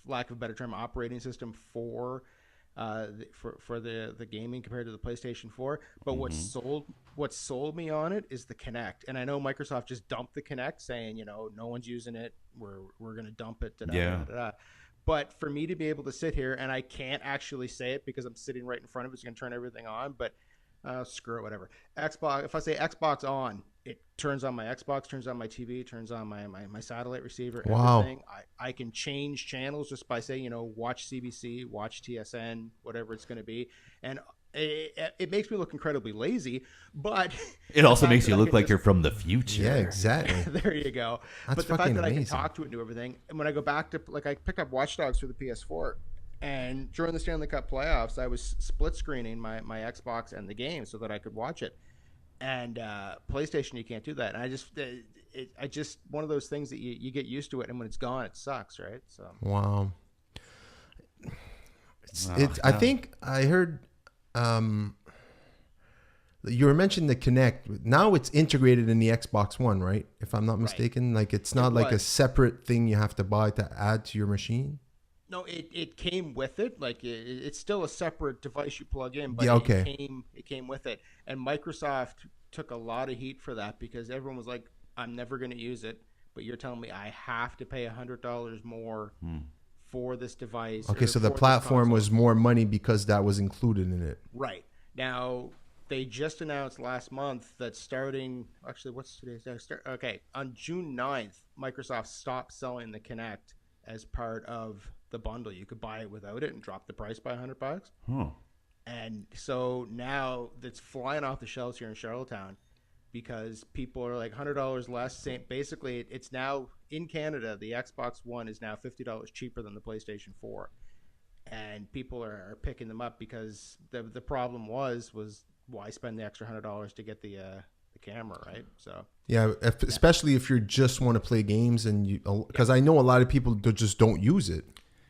lack of a better term, operating system for the gaming compared to the PlayStation 4. But what sold me on it is the Kinect. And I know Microsoft just dumped the Kinect, saying, no one's using it. We're going to dump it. But for me to be able to sit here, and I can't actually say it because I'm sitting right in front of it, it's going to turn everything on, but screw it, whatever. Xbox, if I say Xbox on, it turns on my Xbox, turns on my TV, turns on my satellite receiver, everything. I can change channels just by saying, watch CBC, watch TSN, whatever it's going to be. And it makes me look incredibly lazy, but it also makes you look like you're from the future. Yeah, exactly. There you go. That's but the fact that amazing. I can talk to it and do everything, and when I go back to, like, I picked up Watch Dogs for the PS4, and during the Stanley Cup playoffs, I was split screening my Xbox and the game so that I could watch it. And PlayStation, you can't do that. And I just one of those things that you get used to it, and when it's gone, it sucks, right? So wow. I think I heard. You were mentioning the Kinect. Now it's integrated in the Xbox One, right? If I'm not mistaken, like it's not like a separate thing you have to buy to add to your machine. No, it came with it. Like it's still a separate device you plug in, but it came with it. And Microsoft took a lot of heat for that because everyone was like, "I'm never going to use it," but you're telling me I have to pay $100 more for this device. Okay, so the platform was more money because that was included in it. Right. Now, they just announced last month that starting, actually, what's today's day? Okay, on June 9th, Microsoft stopped selling the Kinect as part of the bundle. You could buy it without it and drop the price by $100. And so now it's flying off the shelves here in Charlottetown because people are like $100 less. Basically, it's now in Canada, the Xbox One is now $50 cheaper than the PlayStation 4. And people are picking them up because the problem was why spend the extra $100 to get the camera, right? So yeah, especially if you just want to play games and because I know a lot of people just don't use it.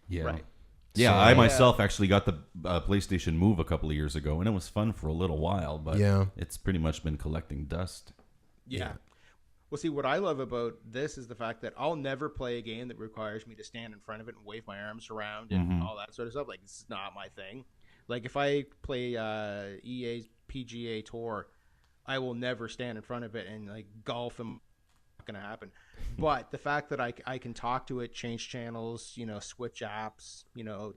Yeah, right. Yeah, so, I myself actually got the PlayStation Move a couple of years ago, and it was fun for a little while, but it's pretty much been collecting dust. Yeah. Well, see, what I love about this is the fact that I'll never play a game that requires me to stand in front of it and wave my arms around and all that sort of stuff. Like, this is not my thing. Like, if I play EA's PGA Tour, I will never stand in front of it and, like, golf and going to happen. But the fact that I can talk to it, change channels, switch apps,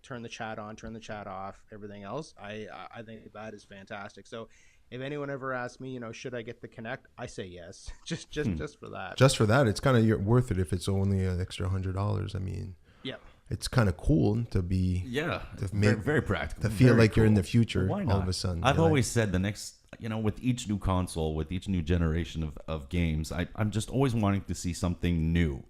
turn the chat on, turn the chat off, everything else, I think that is fantastic. So if anyone ever asks me, should I get the Kinect, I say yes, just for that. Just for that, it's kind of worth it if it's only an extra $100. I mean, yeah, it's kind of cool to be very practical, to feel very like cool. you're in the future. Why not? All of a sudden, I've always said the next, with each new console, with each new generation of games, I'm just always wanting to see something new.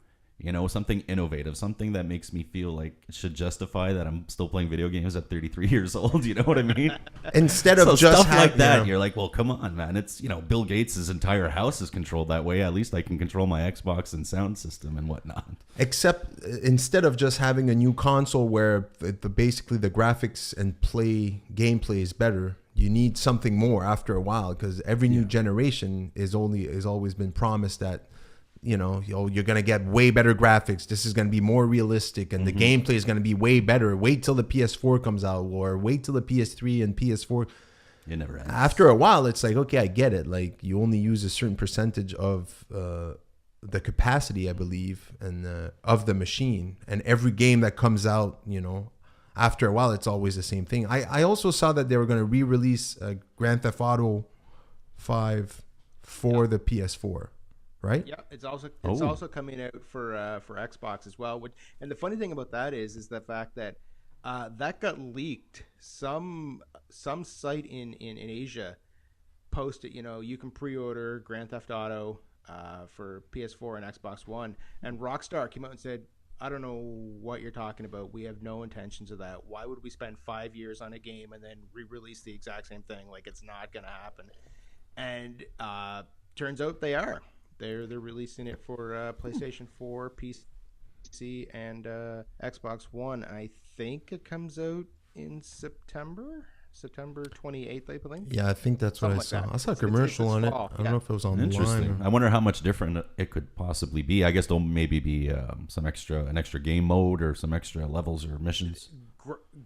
Something innovative, something that makes me feel like it should justify that I'm still playing video games at 33 years old. You know what I mean? Instead of just stuff like that, you're like, well, come on, man. It's, Bill Gates' entire house is controlled that way. At least I can control my Xbox and sound system and whatnot. Except instead of just having a new console where basically the graphics and gameplay is better, you need something more after a while, because every new generation is always been promised that, you're going to get way better graphics. This is going to be more realistic, and the gameplay is going to be way better. Wait till the PS4 comes out, or wait till the PS3 and PS4. It never ends. After a while, it's like, okay, I get it. Like, you only use a certain percentage of the capacity, I believe, and of the machine. And every game that comes out, after a while, it's always the same thing. I also saw that they were going to re-release Grand Theft Auto 5 for the PS4. Right? Yeah, it's also coming out for Xbox as well. And the funny thing about that is the fact that that got leaked. Some site in Asia posted, you can pre-order Grand Theft Auto for PS4 and Xbox One, and Rockstar came out and said, I don't know what you're talking about. We have no intentions of that. Why would we spend 5 years on a game and then re-release the exact same thing? Like, it's not going to happen. And turns out they are. They're releasing it for PlayStation 4, PC, and Xbox One. I think it comes out in September 28th, I believe. Yeah, I think that's what I saw. I saw a commercial on it. I don't know if it was online. Interesting. I wonder how much different it could possibly be. I guess there'll maybe be an extra game mode or some extra levels or missions.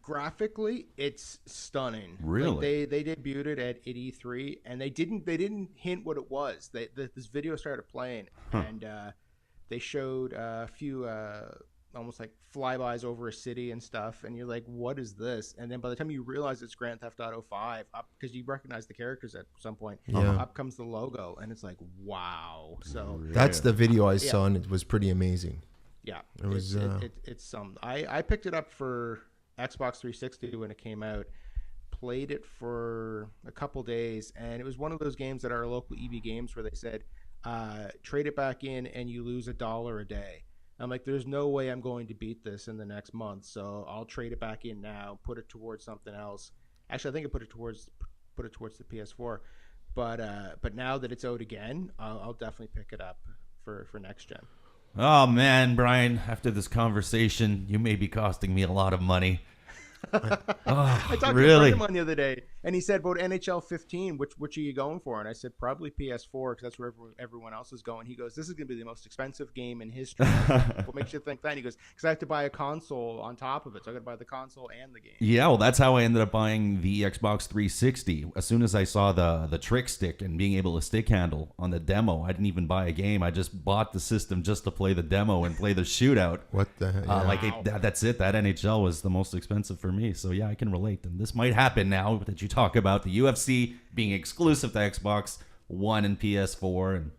Graphically, it's stunning. Really? Like they debuted it at E3, and they didn't hint what it was. This video started playing, and they showed a few almost like flybys over a city and stuff, and you're like, what is this? And then by the time you realize it's Grand Theft Auto 5, up, because you recognize the characters at some point, up comes the logo, and it's like, wow. So that's the video I saw, and it was pretty amazing. Yeah, it was. It's some. I picked it up for Xbox 360 when it came out, played it for a couple days, and it was one of those games at our local EB Games where they said, trade it back in and you lose $1 a day. I'm like, there's no way I'm going to beat this in the next month, so I'll trade it back in now, put it towards something else. Actually, I think I put it towards the PS4, but now that it's out again, I'll definitely pick it up for next gen. Oh man, Brian, after this conversation, you may be costing me a lot of money. I talked to a friend of mine the other day, and he said about NHL 15, which are you going for? And I said probably PS4 because that's where everyone else is going. He goes, this is going to be the most expensive game in history. What makes you think that? And he goes, because I have to buy a console on top of it, so I got to buy the console and the game. Yeah, well, that's how I ended up buying the Xbox 360. As soon as I saw the trick stick and being able to stick handle on the demo, I didn't even buy a game. I just bought the system just to play the demo and play the shootout. What the heck? Yeah. That's it. That NHL was the most expensive for me. So yeah, I can relate. And this might happen now that you talk about the UFC being exclusive to Xbox One and PS4. And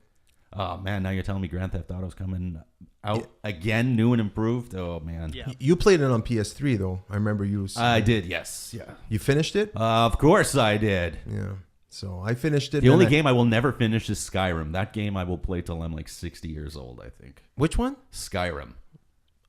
oh man, now you're telling me Grand Theft Auto's coming out again, new and improved. Oh man. Yeah. You played it on PS3 though. I remember you. I did. Yes. Yeah. You finished it? Of course I did. Yeah. So I finished it. The only game I will never finish is Skyrim. That game I will play till I'm like 60 years old, I think. Which one? Skyrim.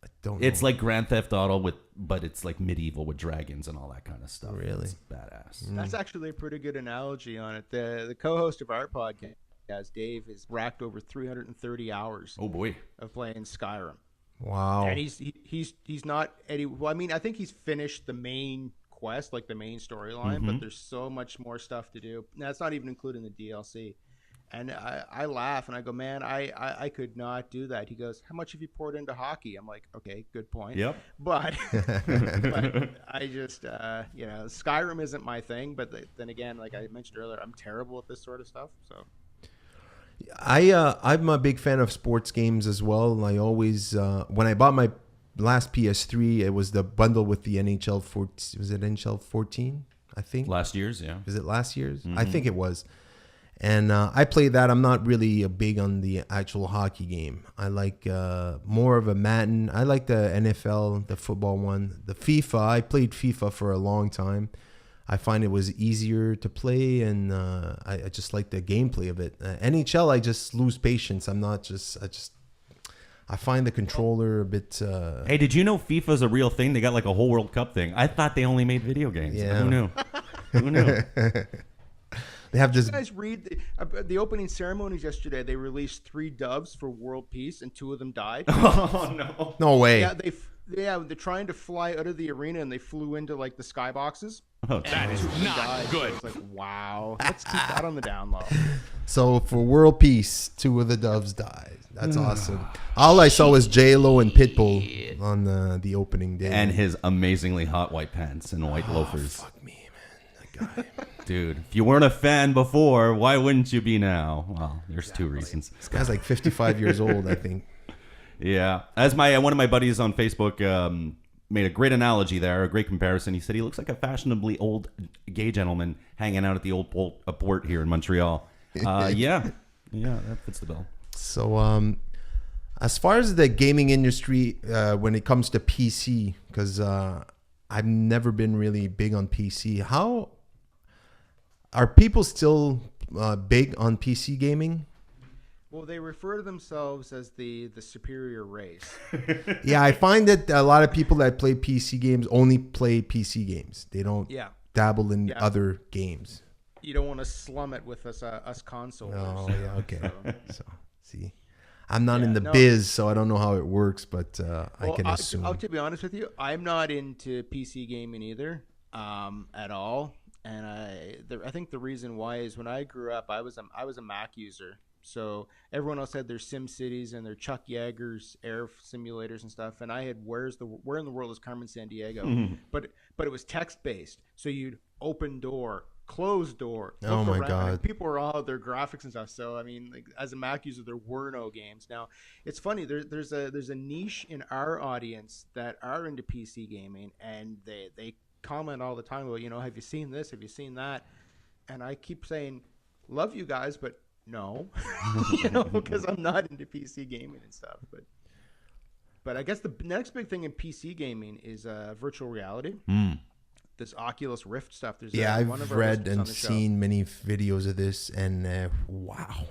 I don't know. It's like Grand Theft Auto but it's like medieval with dragons and all that kind of stuff. Really? It's badass. That's actually a pretty good analogy on it. The co-host of our podcast, Dave, has racked over 330 hours. Oh boy. Of playing Skyrim. Wow. And he's not Eddie. Well, I mean, I think he's finished the main quest, like the main storyline, but there's so much more stuff to do. Now, that's not even including the DLC. And I laugh and I go, man, I could not do that. He goes, how much have you poured into hockey? I'm like, okay, good point. Yep. But I just, Skyrim isn't my thing. But then again, like I mentioned earlier, I'm terrible at this sort of stuff. So. I'm a big fan of sports games as well. I always when I bought my last PS3, it was the bundle with the NHL 14. Was it NHL 14? I think Last year's, yeah. Is it last year's? I think it was. And I play that. I'm not really big on the actual hockey game. I like more of a Madden. I like the NFL, the football one. The FIFA, I played FIFA for a long time. I find it was easier to play, and I just like the gameplay of it. NHL, I just lose patience. I find the controller a bit... Hey, did you know FIFA's a real thing? They got like a whole World Cup thing. I thought they only made video games. Yeah. Who knew? Who knew? They have this... Did you guys read the opening ceremonies yesterday? They released 3 doves for world peace, and 2 of them died. Oh, no. No way. Yeah, they're trying to fly out of the arena, and they flew into like the skyboxes. Oh, That is not good. It's like, wow. Let's keep that on the down low. So for world peace, 2 of the doves died. That's awesome. All I saw was J-Lo and Pitbull on the opening day. and his amazingly hot white pants and white loafers. Fuck me, man. That guy. Dude, if you weren't a fan before, why wouldn't you be now? Well, there's 2 reasons. This guy's like 55 years old, I think. Yeah. As one of my buddies on Facebook made a great analogy there, a great comparison. He said he looks like a fashionably old gay gentleman hanging out at the old port here in Montreal. Yeah, that fits the bill. So, as far as the gaming industry, when it comes to PC, because I've never been really big on PC, how are people still big on PC gaming? Well, they refer to themselves as the superior race. Yeah, I find that a lot of people that play PC games only play PC games. They don't dabble in other games. You don't want to slum it with us consoles. Oh, yeah, okay. So, see, I'm not in the biz, so I don't know how it works, but I can assume. To be honest with you, I'm not into PC gaming either, at all. And I think the reason why is when I grew up, I was a Mac user. So everyone else had their Sim Cities and their Chuck Yeager's air simulators and stuff, and I had Where in the World is Carmen Sandiego, but it was text based. So you'd open door, close door. Oh my God! And people were all their graphics and stuff. So I mean, like, as a Mac user, there were no games. Now it's funny. There's a niche in our audience that are into PC gaming, and they comment all the time about, have you seen this? Have you seen that? And I keep saying, love you guys, but no, because I'm not into PC gaming and stuff. But I guess the next big thing in PC gaming is virtual reality. This Oculus Rift stuff. I've read and seen many videos of this, and wow,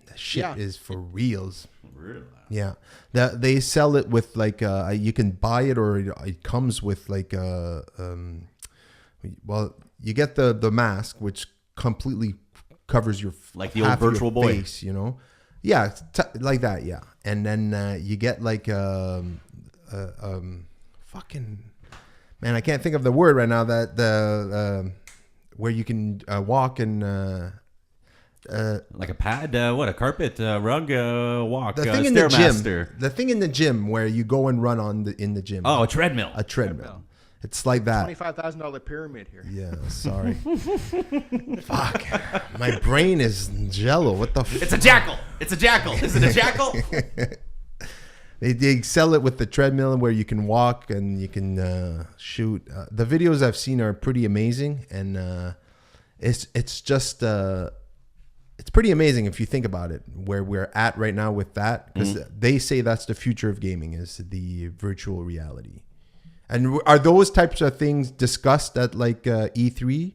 that shit is for reals. Really? Yeah, they sell it with like you can buy it, or it comes with like well, you get the mask, which completely covers your like the old Virtual Boy face, yeah, like that, yeah. And then you get like fucking man, I can't think of the word right now, that the where you can walk and like a pad, a carpet, rug, walk, the thing in the Stairmaster. gym, the thing in the gym where you go and run in the gym. Oh, a treadmill. A treadmill. It's like that. $25,000 pyramid here. Yeah, sorry. Fuck. My brain is jello. What the fuck? It's a jackal. It's a jackal. Is it a jackal? They sell it with the treadmill where you can walk and you can shoot. The videos I've seen are pretty amazing, and it's just it's pretty amazing if you think about it, where we're at right now with that, because they say that's the future of gaming, is the virtual reality. And are those types of things discussed at like E3?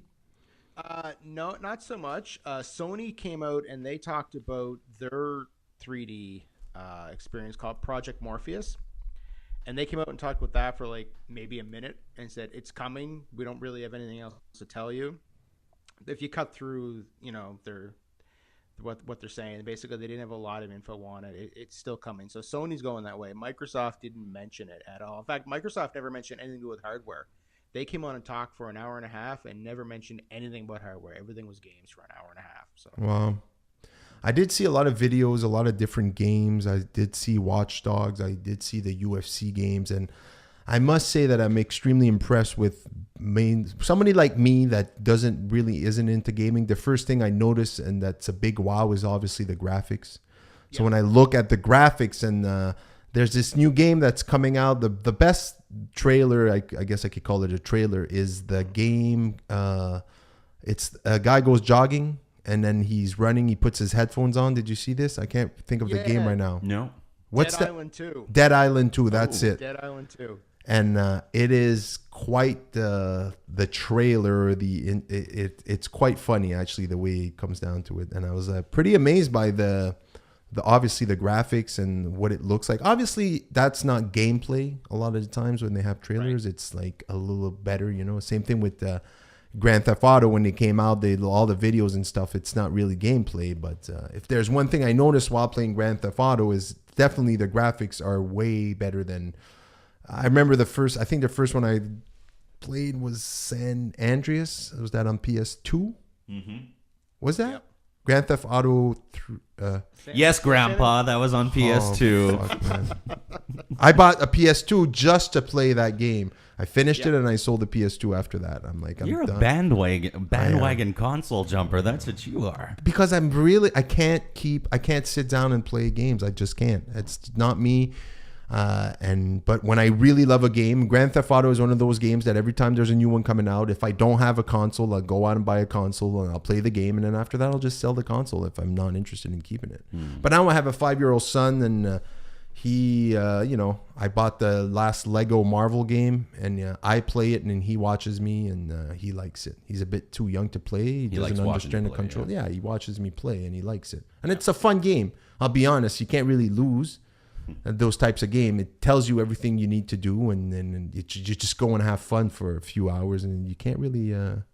No, not so much. Sony came out and they talked about their 3D experience called Project Morpheus. And they came out and talked about that for like maybe a minute and said, it's coming. We don't really have anything else to tell you. If you cut through, their what they're saying, basically they didn't have a lot of info on it. It's still coming. So Sony's going that way. Microsoft didn't mention it at all. In fact, Microsoft never mentioned anything to do with hardware. They came on and talked for an hour and a half and never mentioned anything about hardware. Everything was games for an hour and a half. So wow. I did see a lot of videos, a lot of different games. I did see Watch Dogs. I did see the UFC games, and I must say that I'm extremely impressed with somebody like me that isn't into gaming. The first thing I notice, and that's a big wow, is obviously the graphics. So when I look at the graphics, and there's this new game that's coming out, the best trailer, I guess I could call it a trailer, is the game. It's a guy goes jogging and then he's running. He puts his headphones on. Did you see this? I can't think of the game right now. No. What's Dead that? Island 2. Dead Island 2. That's it. Dead Island 2. And it is quite the trailer. It's quite funny actually, the way it comes down to it. And I was pretty amazed by the obviously the graphics and what it looks like. Obviously, that's not gameplay. A lot of the times when they have trailers, it's like a little better, you know. Same thing with Grand Theft Auto when they came out. All the videos and stuff. It's not really gameplay. But if there's one thing I noticed while playing Grand Theft Auto, is definitely the graphics are way better than. I remember the first one I played was San Andreas. Was that on PS2? Mm-hmm. Was that? Yep. Grand Theft Auto. Yes, Grandpa. That was on PS2. Fuck, I bought a PS2 just to play that game. I finished it and I sold the PS2 after that. I'm like, you're done. A bandwagon console jumper. That's what you are. Because I can't sit down and play games. I just can't. It's not me. But when I really love a game, Grand Theft Auto is one of those games that every time there's a new one coming out, if I don't have a console, I'll go out and buy a console and I'll play the game, and then after that I'll just sell the console if I'm not interested in keeping it. But now I have a 5-year-old son, and he I bought the last Lego Marvel game, and I play it and then he watches me, and he likes it. He's a bit too young to play. He doesn't understand the control. Yeah, he watches me play and he likes it. And it's a fun game. I'll be honest, you can't really lose. Those types of game, it tells you everything you need to do, and then you just go and have fun for a few hours, and you can't really and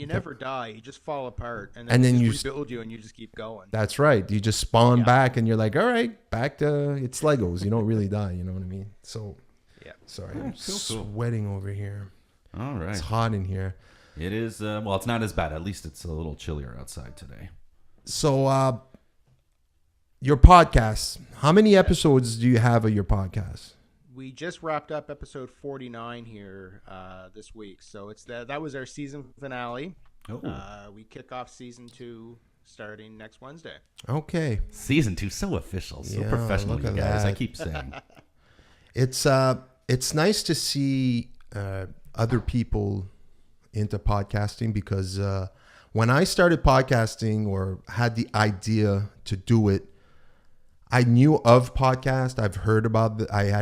you never die. You just fall apart, and then you rebuild you, and you just keep going. That's right. You just spawn back, and you're like, all right, back to it's Legos. You don't really die. You know what I mean? So sorry, I'm sweating over here. All right, it's hot in here. It is. Well, it's not as bad. At least it's a little chillier outside today. So your podcast, how many episodes do you have of your podcast? We just wrapped up episode 49 here this week. So that was our season finale. Oh. We kick off season 2 starting next Wednesday. Okay. Season 2, so official, so professional, you guys. I keep saying. It's nice to see other people into podcasting, because when I started podcasting or had the idea to do it, I knew of podcasts. I had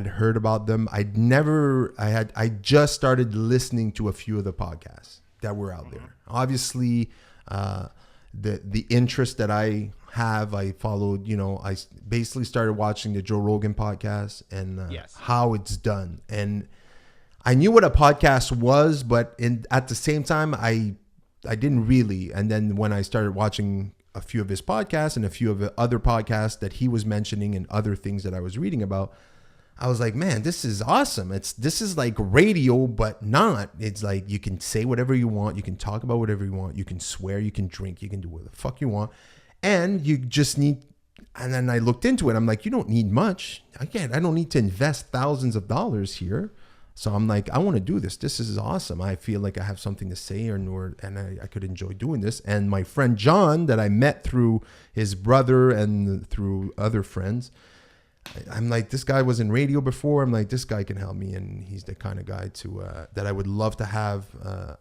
heard about them. I just started listening to a few of the podcasts that were out there. Obviously, the interest that I have, I followed, I basically started watching the Joe Rogan podcast and how it's done. And I knew what a podcast was, but at the same time, I didn't really. And then when I started watching a few of his podcasts and a few of the other podcasts that he was mentioning and other things that I was reading about, I was like, man, this is awesome. This is like radio, but not. It's like you can say whatever you want. You can talk about whatever you want. You can swear, you can drink, you can do whatever the fuck you want. And you just need, and then I looked into it. I'm like, you don't need much. I don't need to invest thousands of dollars here. So I'm like, I want to do this. This is awesome. I feel like I have something to say, and I could enjoy doing this. And my friend John, that I met through his brother and through other friends, I'm like, this guy was in radio before. I'm like, this guy can help me, and he's the kind of guy that I would love to have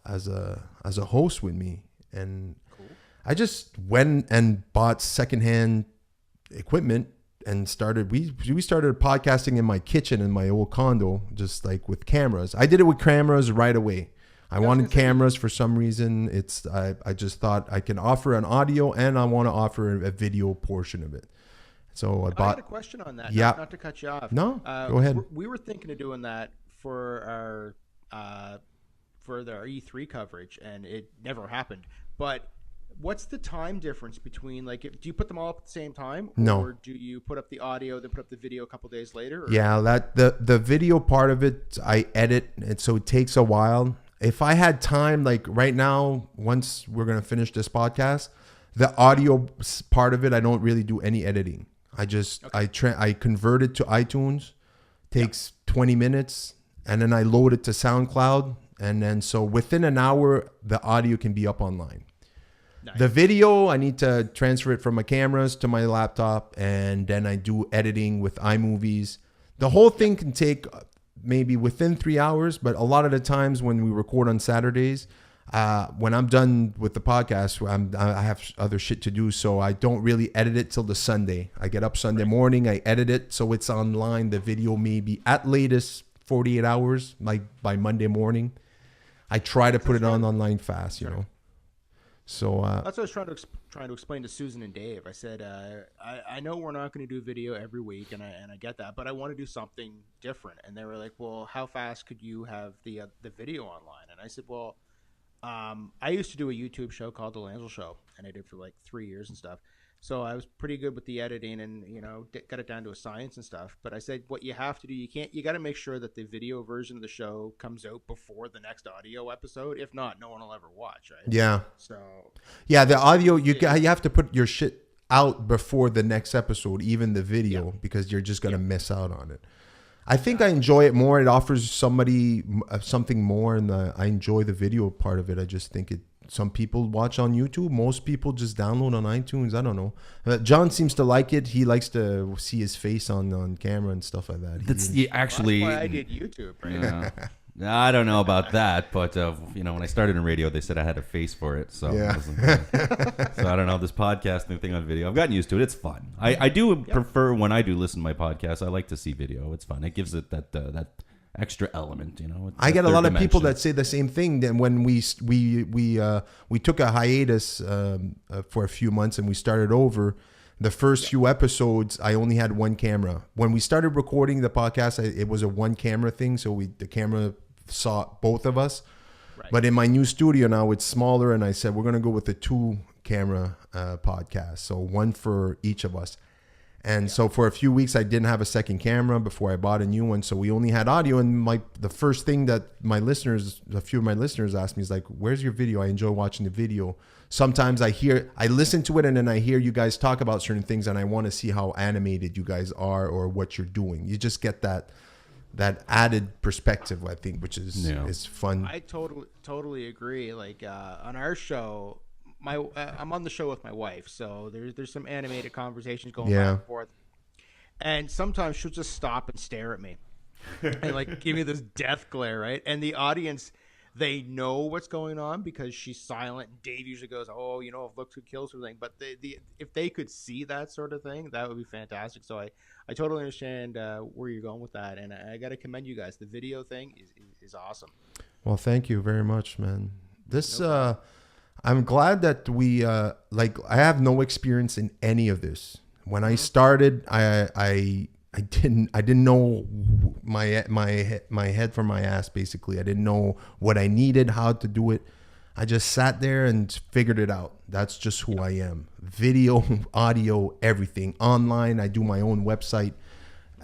as a host with me. And cool. I just went and bought secondhand equipment. And we started podcasting in my kitchen in my old condo, just like with cameras. I did it with cameras right away. I wanted cameras for some reason. I just thought I can offer an audio and I want to offer a video portion of it. So I had a question on that. Yeah. Not to cut you off. No, go ahead. We were thinking of doing that for our E3 coverage, and it never happened. But what's the time difference between, like, do you put them all up at the same time? No. Or do you put up the audio, then put up the video a couple days later? Or? Yeah, the video part of it, I edit, and so it takes a while. If I had time, like right now, once we're going to finish this podcast, the audio part of it, I don't really do any editing. I just, I convert it to iTunes, takes 20 minutes, and then I load it to SoundCloud, and then so within an hour the audio can be up online. Nice. The video, I need to transfer it from my cameras to my laptop, and then I do editing with iMovies. The whole thing can take maybe within 3 hours, but a lot of the times when we record on Saturdays, when I'm done with the podcast, I have other shit to do, so I don't really edit it till the Sunday. I get up Sunday morning, I edit it so it's online. The video maybe at latest 48 hours, like by Monday morning. I try to put it online fast, you know. So that's what I was trying to explain to Susan and Dave. I said, I know we're not going to do video every week, and I get that, but I want to do something different. And they were like, well, how fast could you have the video online? And I said, well, I used to do a YouTube show called The Langille Show, and I did for like 3 years and stuff. So I was pretty good with the editing and, you know, got it down to a science and stuff. But I said, what you have to do, you got to make sure that the video version of the show comes out before the next audio episode. If not, no one will ever watch, right? Yeah. So yeah, the audio, you have to put your shit out before the next episode, even the video, because you're just going to miss out on it. I think I enjoy it more. It offers somebody something more, and I enjoy the video part of it. I just think some people watch on YouTube. Most people just download on iTunes. I don't know. John seems to like it. He likes to see his face on camera and stuff like that. That's actually why I did YouTube, right? Yeah. I don't know about that, but you know, when I started in radio, they said I had a face for it, so yeah. So I don't know, this podcasting thing on video. I've gotten used to it. It's fun. I do prefer when I do listen to my podcast. I like to see video. It's fun. It gives it that extra element, you know. I get a lot of people that say the same thing. Then when we took a hiatus for a few months and we started over. The first few episodes, I only had one camera. When we started recording the podcast, it was a one camera thing, so the camera saw both of us. Right. But in my new studio now, it's smaller, and I said we're gonna go with a 2-camera podcast, so one for each of us. And so for a few weeks, I didn't have a second camera before I bought a new one. So we only had audio. And the first thing that a few of my listeners asked me is like, where's your video? I enjoy watching the video. Sometimes I listen to it and then I hear you guys talk about certain things and I want to see how animated you guys are or what you're doing. You just get that added perspective, I think, which is fun. I totally agree. Like on our show, I'm on the show with my wife, so there's some animated conversations going back and forth, and sometimes she'll just stop and stare at me and like give me this death glare, right? And the audience, they know what's going on because she's silent. Dave usually goes, "Oh, you know, if looks could kill something," but if they could see that sort of thing, that would be fantastic. So I totally understand where you're going with that, and I got to commend you guys. The video thing is awesome. Well, thank you very much, man. This. I'm glad that we I have no experience in any of this. When I started, I didn't know my head from my ass, basically. I didn't know what I needed, how to do it. I just sat there and figured it out. That's just who I am. Video, audio, everything. Online, I do my own website.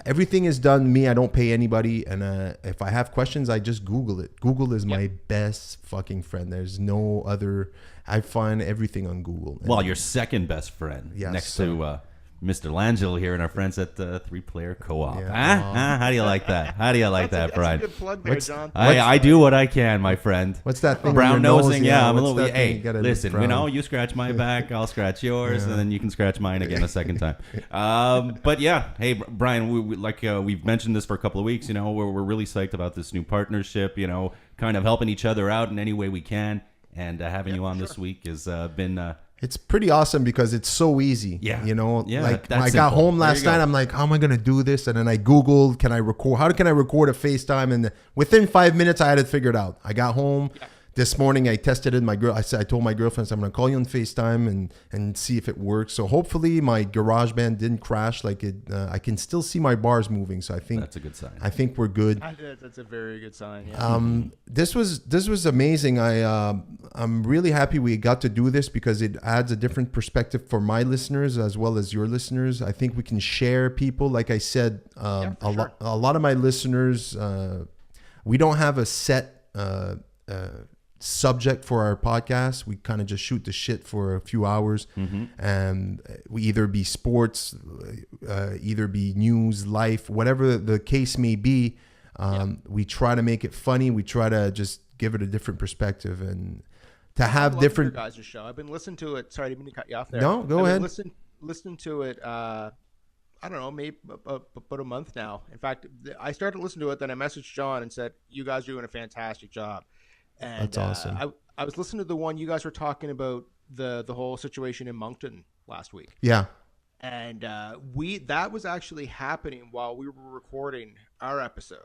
Everything is done me. I don't pay anybody. And if I have questions, I just Google it. Google is my best fucking friend. There's no other. I find everything on Google. Well, your second best friend next to Mr. Langille here and our friends at Three Player Coop. Yeah. How do you like that? How do you like that, Brian? That's a good plug there, John. I do what I can, my friend. What's that thing? Brown nosing, yeah. I'm a little. Hey, listen, you know, you scratch my back, I'll scratch yours, and then you can scratch mine again a second time. But yeah, hey, Brian, we've mentioned this for a couple of weeks. You know, we're really psyched about this new partnership. You know, kind of helping each other out in any way we can, and having you on this week has been. It's pretty awesome because it's so easy. Yeah. You know, yeah, like when I got home last night, I'm like, how am I going to do this? And then I Googled, how can I record a FaceTime? And within 5 minutes, I had it figured out. I got home. Yeah. This morning, I tested it. I told my girlfriend, I'm going to call you on FaceTime and see if it works. So hopefully my GarageBand didn't crash like it. I can still see my bars moving. So I think that's a good sign. I think we're good. That's a very good sign. Yeah. This was amazing. I'm really happy we got to do this because it adds a different perspective for my listeners as well as your listeners. I think we can share people. Like I said, a lot of my listeners, we don't have a set subject for our podcast. We kind of just shoot the shit for a few hours, and we either be sports, either be news, life, whatever the case may be. We try to make it funny. We try to just give it a different perspective and to have different your guys' show. I've been listening to it. Sorry, I didn't mean to cut you off there. No, go ahead. Listen to it. I don't know, maybe about a month now. In fact, I started listening to it. Then I messaged John and said, "You guys are doing a fantastic job." And that's awesome. I was listening to the one you guys were talking about the whole situation in Moncton last week. Yeah. And that was actually happening while we were recording our episode.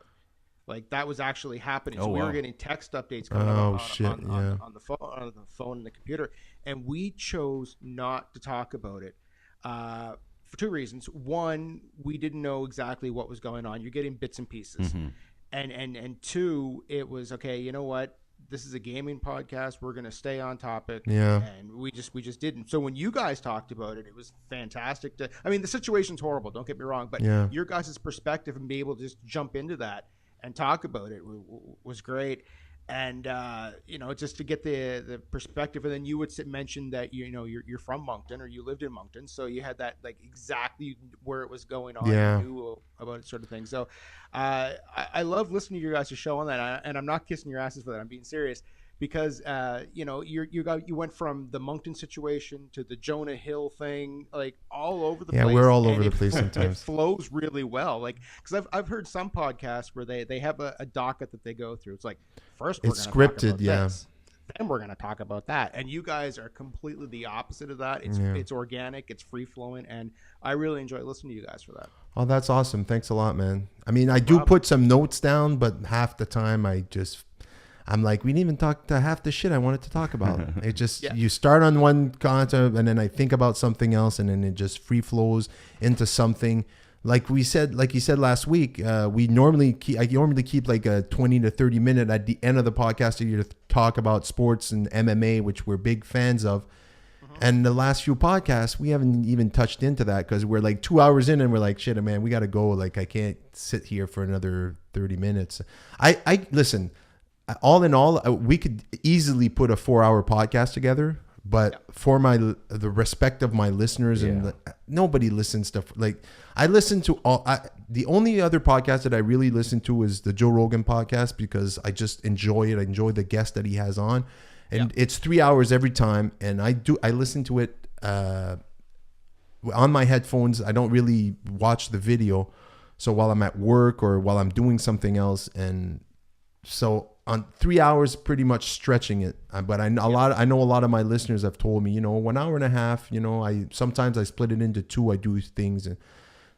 Like that was actually happening. So we were getting text updates coming on the phone and the computer, and we chose not to talk about it for two reasons. One, we didn't know exactly what was going on. You're getting bits and pieces, and two, it was okay. You know what? This is a gaming podcast. We're going to stay on topic. Yeah. And we just didn't. So when you guys talked about it, it was fantastic. I mean, the situation's horrible. Don't get me wrong. But your guys' perspective and be able to just jump into that and talk about it was great. And, just to get the perspective. And then you would mention that, you're from Moncton or you lived in Moncton. So you had that like exactly where it was going on. Yeah. You knew about it sort of thing. So I love listening to your guys' show on that. And I'm not kissing your asses for that. I'm being serious because, you went from the Moncton situation to the Jonah Hill thing, like all over the place. Yeah, we're all over the place sometimes. It flows really well. Like, because I've heard some podcasts where they have a docket that they go through. It's like, first we're it's gonna scripted, talk about this, then we're going to talk about that. And you guys are completely the opposite of that. It's organic, it's free flowing, and I really enjoy listening to you guys for that. Oh, that's awesome. Thanks a lot, man. I mean, I do put some notes down, but half the time I'm like, we didn't even talk to half the shit I wanted to talk about. It just, you start on one content and then I think about something else and then it just free flows into something. Like you said last week, I normally keep like a 20 to 30 minute at the end of the podcast to talk about sports and MMA, which we're big fans of. And the last few podcasts, we haven't even touched into that because we're like 2 hours in and we're like, shit, man, we got to go. Like, I can't sit here for another 30 minutes. I listen, all in all, we could easily put a 4-hour podcast together, but for the respect of my listeners and nobody listens to, like, I listen to the only other podcast that I really listen to is the Joe Rogan podcast because I just enjoy it. I enjoy the guest that he has on. And it's 3 hours every time, and I listen to it on my headphones. I don't really watch the video, so while I'm at work or while I'm doing something else, and so on 3 hours, pretty much stretching it. But I know a lot of my listeners have told me, 1 hour and a half. Sometimes I split it into two. I do things, and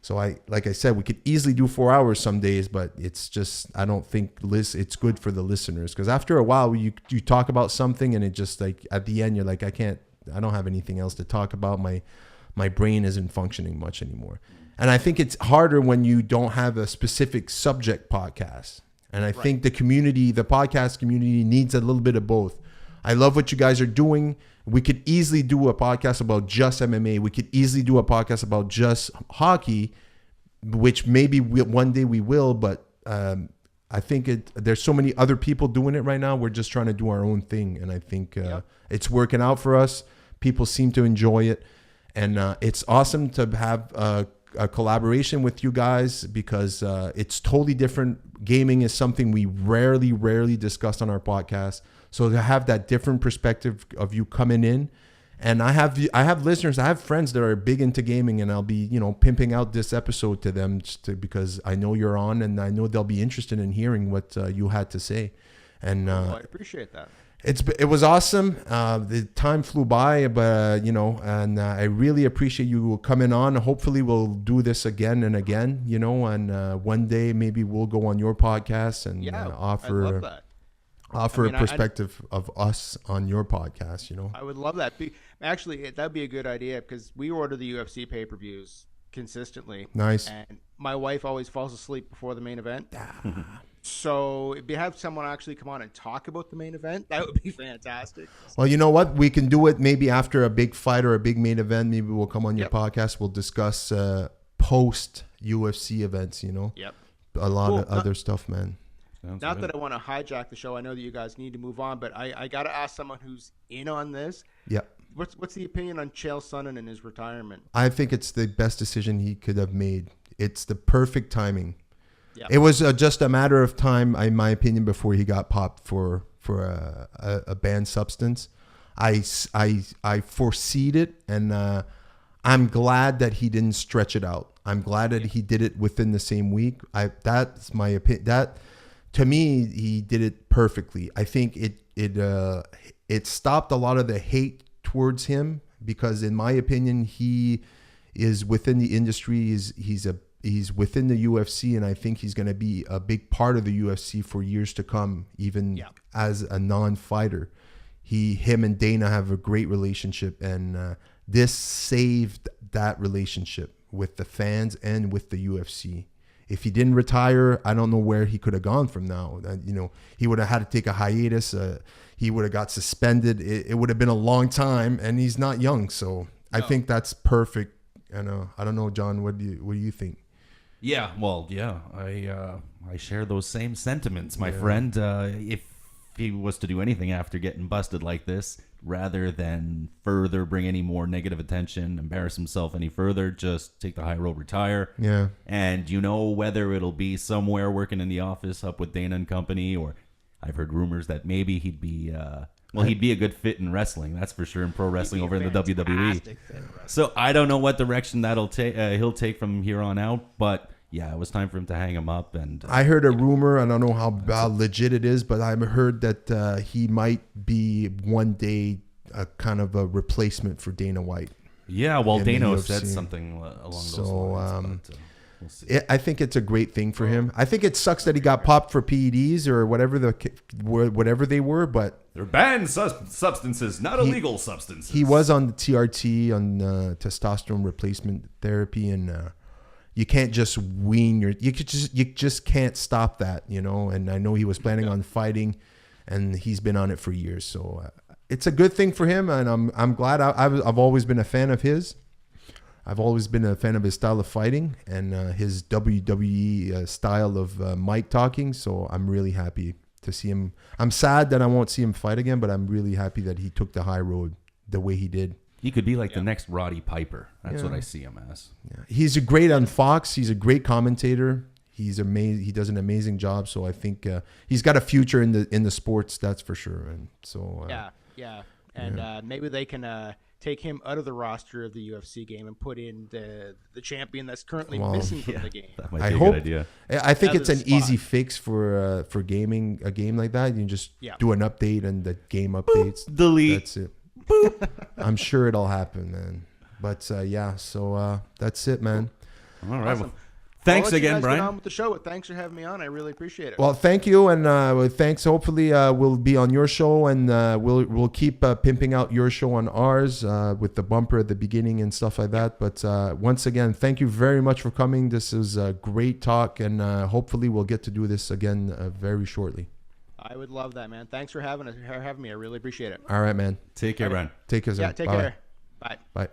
so like I said, we could easily do 4 hours some days, but it's just, I don't think it's good for the listeners because after a while you talk about something and it just like at the end you're like, I don't have anything else to talk about. My brain isn't functioning much anymore. And I think it's harder when you don't have a specific subject podcast. And I think the podcast community needs a little bit of both. I love what you guys are doing. We could easily do a podcast about just MMA. We could easily do a podcast about just hockey, which maybe one day we will. But I think there's so many other people doing it right now. We're just trying to do our own thing. And I think it's working out for us. People seem to enjoy it. And it's awesome to have a collaboration with you guys because it's totally different. Gaming is something we rarely discuss on our podcast. So to have that different perspective of you coming in, and I have listeners, I have friends that are big into gaming, and I'll be pimping out this episode to them because I know you're on, and I know they'll be interested in hearing what you had to say. And I appreciate that. It was awesome. The time flew by, but and I really appreciate you coming on. Hopefully, we'll do this again and again. And one day maybe we'll go on your podcast and offer. I love that. Offer a perspective of us on your podcast, I would love that. Actually, that'd be a good idea because we order the UFC pay-per-views consistently. Nice. And my wife always falls asleep before the main event. So if you have someone actually come on and talk about the main event, that would be fantastic. Well, you know what? We can do it maybe after a big fight or a big main event. Maybe we'll come on your podcast. We'll discuss post-UFC events, A lot of other stuff, man. Not that I want to hijack the show. I know that you guys need to move on, but I got to ask someone who's in on this. Yeah. What's the opinion on Chael Sonnen and his retirement? I think it's the best decision he could have made. It's the perfect timing. Yeah. It was just a matter of time, in my opinion, before he got popped for a banned substance. I foreseed it, and I'm glad that he didn't stretch it out. I'm glad that he did it within the same week. That's my opinion. That, to me, he did it perfectly. I think it stopped a lot of the hate towards him, because in my opinion, he is within the industry. He's within the UFC, and I think he's going to be a big part of the UFC for years to come, even as a non-fighter. Him and Dana have a great relationship, and this saved that relationship with the fans and with the UFC. If he didn't retire, I don't know where he could have gone from now. He would have had to take a hiatus. He would have got suspended. It would have been a long time, and he's not young, so I think that's perfect. And I don't know, John, what do you think? Yeah, well, yeah, I share those same sentiments, my friend. If he was to do anything after getting busted like this, rather than further bring any more negative attention, embarrass himself any further, just take the high road, retire. Yeah. And whether it'll be somewhere working in the office up with Dana and company, or I've heard rumors that maybe he'd be he'd be a good fit in wrestling, that's for sure, in pro wrestling over in the WWE. So I don't know what direction that'll take. He'll take from here on out, but yeah, it was time for him to hang him up. And I heard a rumor, I don't know how legit it is, but I've heard that he might be one day a kind of a replacement for Dana White. Yeah, well, Dana said something along those lines. But, we'll see. I think it's a great thing for him. I think it sucks that he got popped for PEDs or whatever they were, but they're banned substances, not illegal substances. He was on the TRT, on testosterone replacement therapy, and you can't just wean you just can't stop that, And I know he was planning on fighting, and he's been on it for years. So it's a good thing for him, and I'm glad. I've always been a fan of his. I've always been a fan of his style of fighting and his WWE style of mic talking. So I'm really happy to see him. I'm sad that I won't see him fight again, but I'm really happy that he took the high road the way he did. He could be like the next Roddy Piper. That's what I see him as. Yeah. He's great on Fox. He's a great commentator. He's amazing. He does an amazing job. So I think he's got a future in the sports. That's for sure. And so and maybe they can take him out of the roster of the UFC game and put in the champion that's currently missing from the game. That might be a good idea. I think it's an easy fix for gaming, a game like that. You can just do an update, and the game updates. Boop, delete. That's it. Boop. I'm sure it'll happen, man. But so that's it, man. All right. Awesome. Well, thanks I'll let again, you guys Brian. get on with the show. Thanks for having me on. I really appreciate it. Well, thank you, and thanks. Hopefully, we'll be on your show, and we'll keep pimping out your show on ours with the bumper at the beginning and stuff like that. But once again, thank you very much for coming. This is a great talk, and hopefully, we'll get to do this again very shortly. I would love that, man. Thanks for having me. I really appreciate it. All right, man. Take care, Brian. Take care. Yeah, take care. Bye. Bye.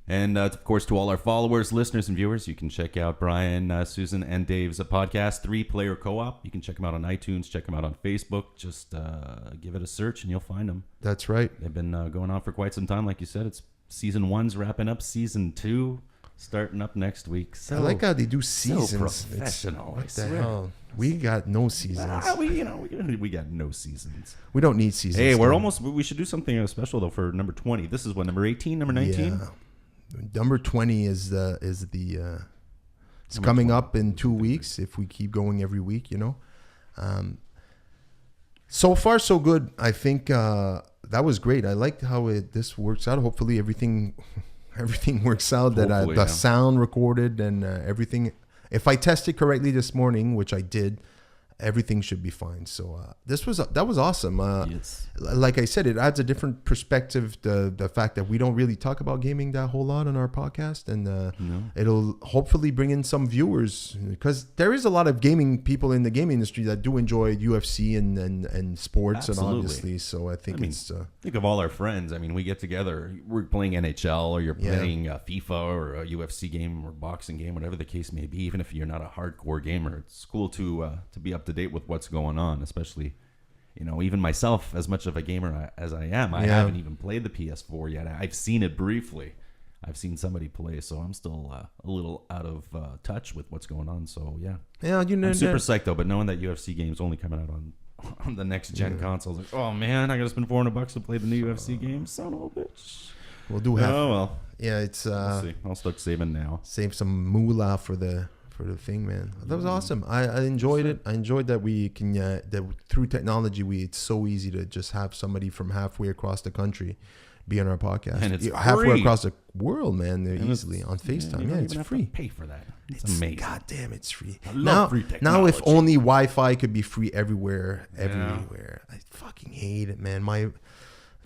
And, of course, to all our followers, listeners, and viewers, you can check out Brian, Susan, and Dave's podcast, Three Player Co-op. You can check them out on iTunes, check them out on Facebook. Just give it a search, and you'll find them. That's right. They've been going on for quite some time. Like you said, it's season 1's wrapping up. Season 2 starting up next week. So, I like how they do seasons. So professional. What the hell? We got no seasons. We got no seasons. We don't need seasons. Hey, we should do something special, though, for number 20. This is what, number 18, number 19? Yeah. Number 20 is it's coming up in 2 weeks if we keep going every week, So far, so good. I think that was great. I liked how this works out. Hopefully everything works out. Hopefully, the sound recorded and everything. If I tested correctly this morning, which I did, everything should be fine. So that was awesome. Yes. Like I said, it adds a different perspective. The fact that we don't really talk about gaming that whole lot on our podcast, and it'll hopefully bring in some viewers, because there is a lot of gaming people in the gaming industry that do enjoy UFC and sports. Absolutely. And obviously, so I think think of all our friends. I mean, we get together. We're playing NHL, or you're playing FIFA, or a UFC game, or boxing game, whatever the case may be. Even if you're not a hardcore gamer, it's cool to be up to date with what's going on. Especially, even myself, as much of a gamer as I am, I haven't even played the PS4 yet. I've seen it briefly. I've seen somebody play, so I'm still a little out of touch with what's going on. So yeah, I'm super psyched though. But knowing that UFC games only coming out on the next gen consoles, like, oh man, I gotta spend $400 to play the new UFC game. Son of a bitch. We'll do half. Oh well. Yeah, it's We'll see. I'll start saving now. Save some moolah for the thing, man. That was awesome. I enjoyed it. I enjoyed that we can that through technology, it's so easy to just have somebody from halfway across the country be on our podcast, and it's halfway free. across the world, man. They're easily on FaceTime. Yeah, it's free. Pay for that. It's It's amazing. God damn, it's free. I love free now, if technology. only Wi-Fi could be free everywhere. I fucking hate it, man. My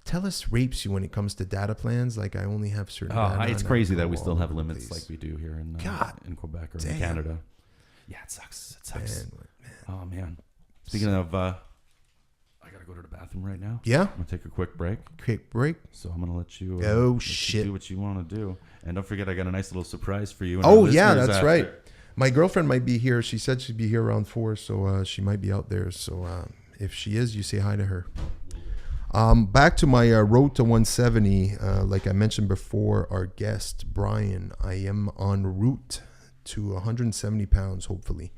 TELUS rapes you when it comes to data plans. Like I only have certain. data It's and I crazy go that we all still have over the limits place. like we do here in God Quebec or damn. in Canada. Yeah, it sucks. It sucks. Man. Oh man. Speaking of, I gotta go to the bathroom right now. Yeah. I'm gonna take a quick break. Quick break. So I'm gonna let you. Oh, let you shit. do what you want to do, and don't forget I got a nice little surprise for you. And Oh our yeah, listeners that's after. right. My girlfriend might be here. She said she'd be here around 4, so she might be out there. So if she is, you say hi to her. Back to my road to 170. Like I mentioned before, our guest Brian, I am en route to 170 pounds, hopefully,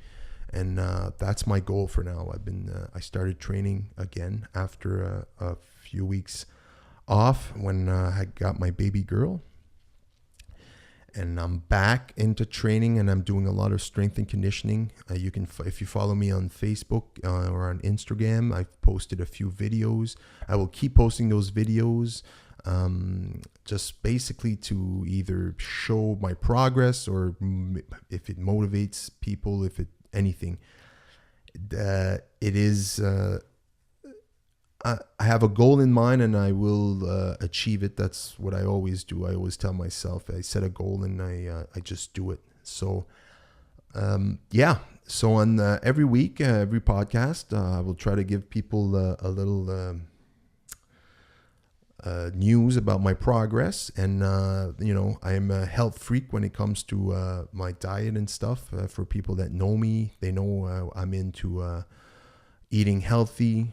and that's my goal for now. I started training again after a few weeks off when I got my baby girl. And I'm back into training, and I'm doing a lot of strength and conditioning. You can, if you follow me on Facebook or on Instagram, I've posted a few videos. I will keep posting those videos, just basically to either show my progress or if it motivates people, if it anything. It is. I have a goal in mind, and I will achieve it. That's what I always do. I always tell myself I set a goal and I just do it. So, yeah. So on every week, every podcast, I will try to give people a little news about my progress. And, I am a health freak when it comes to my diet and stuff. For people that know me, they know I'm into eating healthy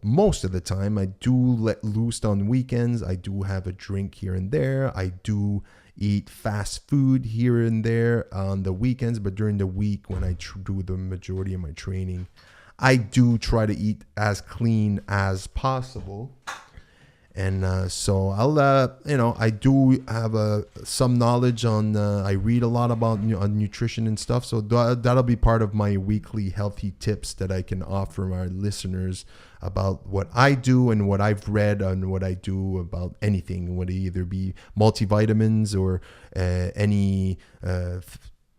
most of the time. I do let loose on weekends. I do have a drink here and there. I do eat fast food here and there on the weekends, but during the week when I do the majority of my training, I do try to eat as clean as possible. And so I'll, I do have some knowledge on, I read a lot about on nutrition and stuff. So that'll be part of my weekly healthy tips that I can offer my listeners about what I do and what I've read and what I do about anything. Would it either be multivitamins or any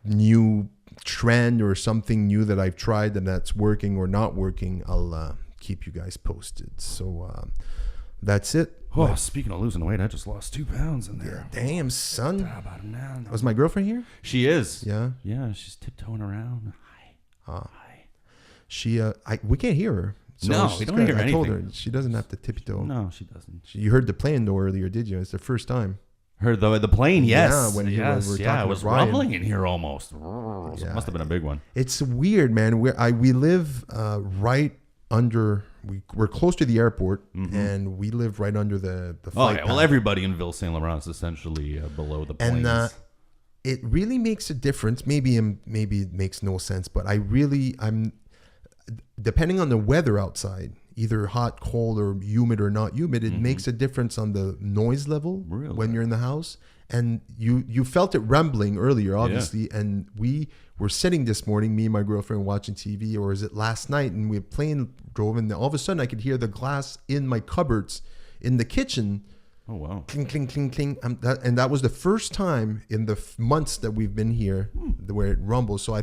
new trend or something new that I've tried and that's working or not working, I'll keep you guys posted. So, that's it. Oh, speaking of losing weight, I just lost 2 pounds in there. Yeah, damn, son. About an hour. Was my girlfriend here? She is. Yeah. Yeah, she's tiptoeing around. Hi. She, we can't hear her. So No, she's we don't good. hear I told her anything. she doesn't have to tiptoe. No, she doesn't. You heard the plane though earlier, did you? It's the first time. Heard the plane, yes. Yeah, when we were talking it was with Ryan. rumbling in here almost. It Yeah. must have been a big one. It's weird, man. We live right under. We're close to the airport, and we live right under the Oh, flight yeah. Well, path. everybody in Ville Saint Laurent is essentially below the planes. And it really makes a difference. Maybe it makes no sense, but I'm depending on the weather outside, either hot, cold, or humid or not humid, it makes a difference on the noise level Really? when you're in the house. And you felt it rumbling earlier, obviously, and we were sitting this morning, me and my girlfriend, watching TV, or is it last night, and we were playing, drove, and all of a sudden I could hear the glass in my cupboards in the kitchen. Oh, wow. Cling, cling, cling, cling. And that was the first time in the months that we've been here where it rumbles. So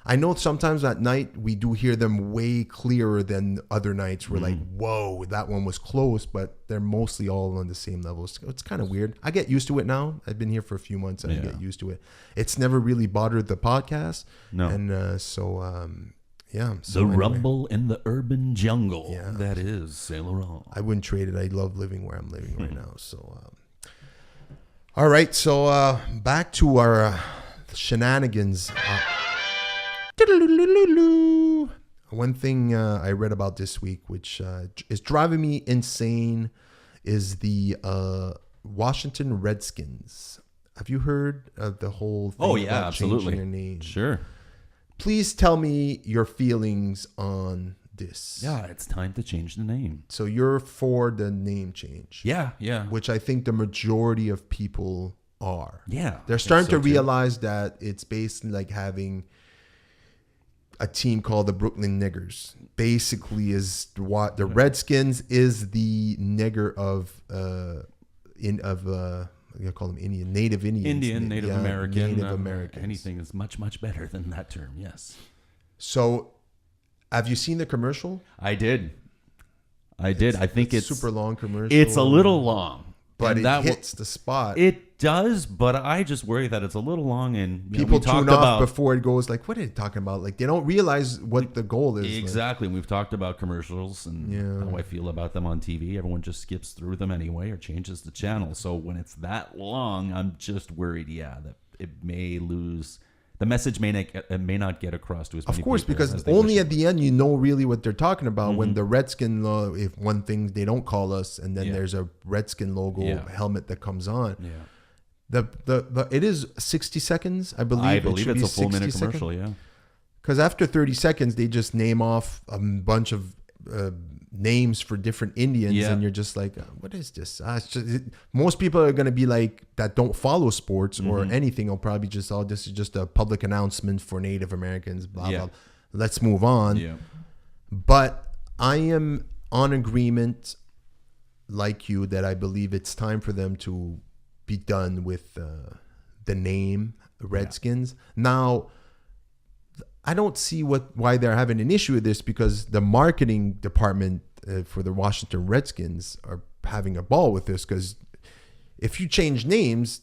I know sometimes at night we do hear them way clearer than other nights. We're like, whoa, that one was close, but they're mostly all on the same level. It's kind of weird. I get used to it now. I've been here for a few months and I get used to it. It's never really bothered the podcast. No. And yeah. So The anyway, rumble in the urban jungle. Yeah. That is Saint Laurent. I wouldn't trade it. I love living where I'm living right now. So, all right. So back to our shenanigans. One thing I read about this week, which is driving me insane, is the Washington Redskins. Have you heard of the whole thing Oh yeah, about absolutely. changing their name? Sure. Please tell me your feelings on this. Yeah, it's time to change the name. So you're for the name change. Yeah, yeah. Which I think the majority of people are. Yeah. They're starting to realize that it's basically like having a team called the Brooklyn Niggers. Basically is what the Redskins is the nigger of you call them Indian, Native Indians. Native American. Native Americans. Anything is much, much better than that term, yes. So have you seen the commercial? I did. I think it's super long commercial. It's a little long. But and it hits the spot. It does, but I just worry that it's a little long and people tune off before it goes like, what are they talking about? Like they don't realize what the goal is. Exactly. We've talked about commercials and how I feel about them on TV. Everyone just skips through them anyway or changes the channel. So when it's that long, I'm just worried, that it may lose. The message may not get across to as many people. Of course, because only at the end you know really what they're talking about. When the Redskin, if one thing they don't call us, and then there's a Redskin logo helmet that comes on. Yeah. The it is 60 seconds, I believe. I believe it's a full minute commercial. Yeah. Because after 30 seconds, they just name off a bunch of names for different Indians, and you're just like, what is this? Most people are going to be like that don't follow sports or anything. Will probably just, this is just a public announcement for Native Americans. Blah blah. Let's move on. Yeah. But I am on agreement, like you, that I believe it's time for them to be done with the name Redskins. Now, I don't see why they're having an issue with this, because the marketing department for the Washington Redskins are having a ball with this, because if you change names,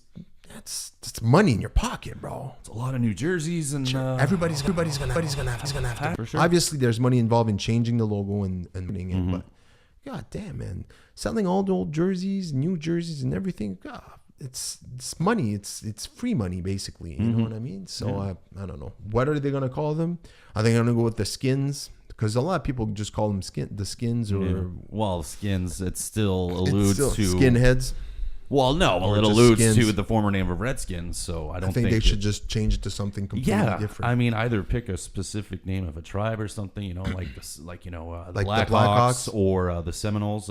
that's money in your pocket, bro. It's a lot of New Jerseys and everybody's gonna have to. Sure. Obviously, there's money involved in changing the logo and putting it, but god damn, man, selling all the old jerseys, new jerseys, and everything. God, it's money. It's free money, basically. You know what I mean? So I don't know. What are they gonna call them? Are they gonna go with the Skins? Because a lot of people just call them the Skins, or Skins. It still alludes to skinheads. Well, no, it alludes to the former name of Redskins. So I think they should just change it to something completely different. I mean, either pick a specific name of a tribe or something. Like this, the Blackhawks or the Seminoles.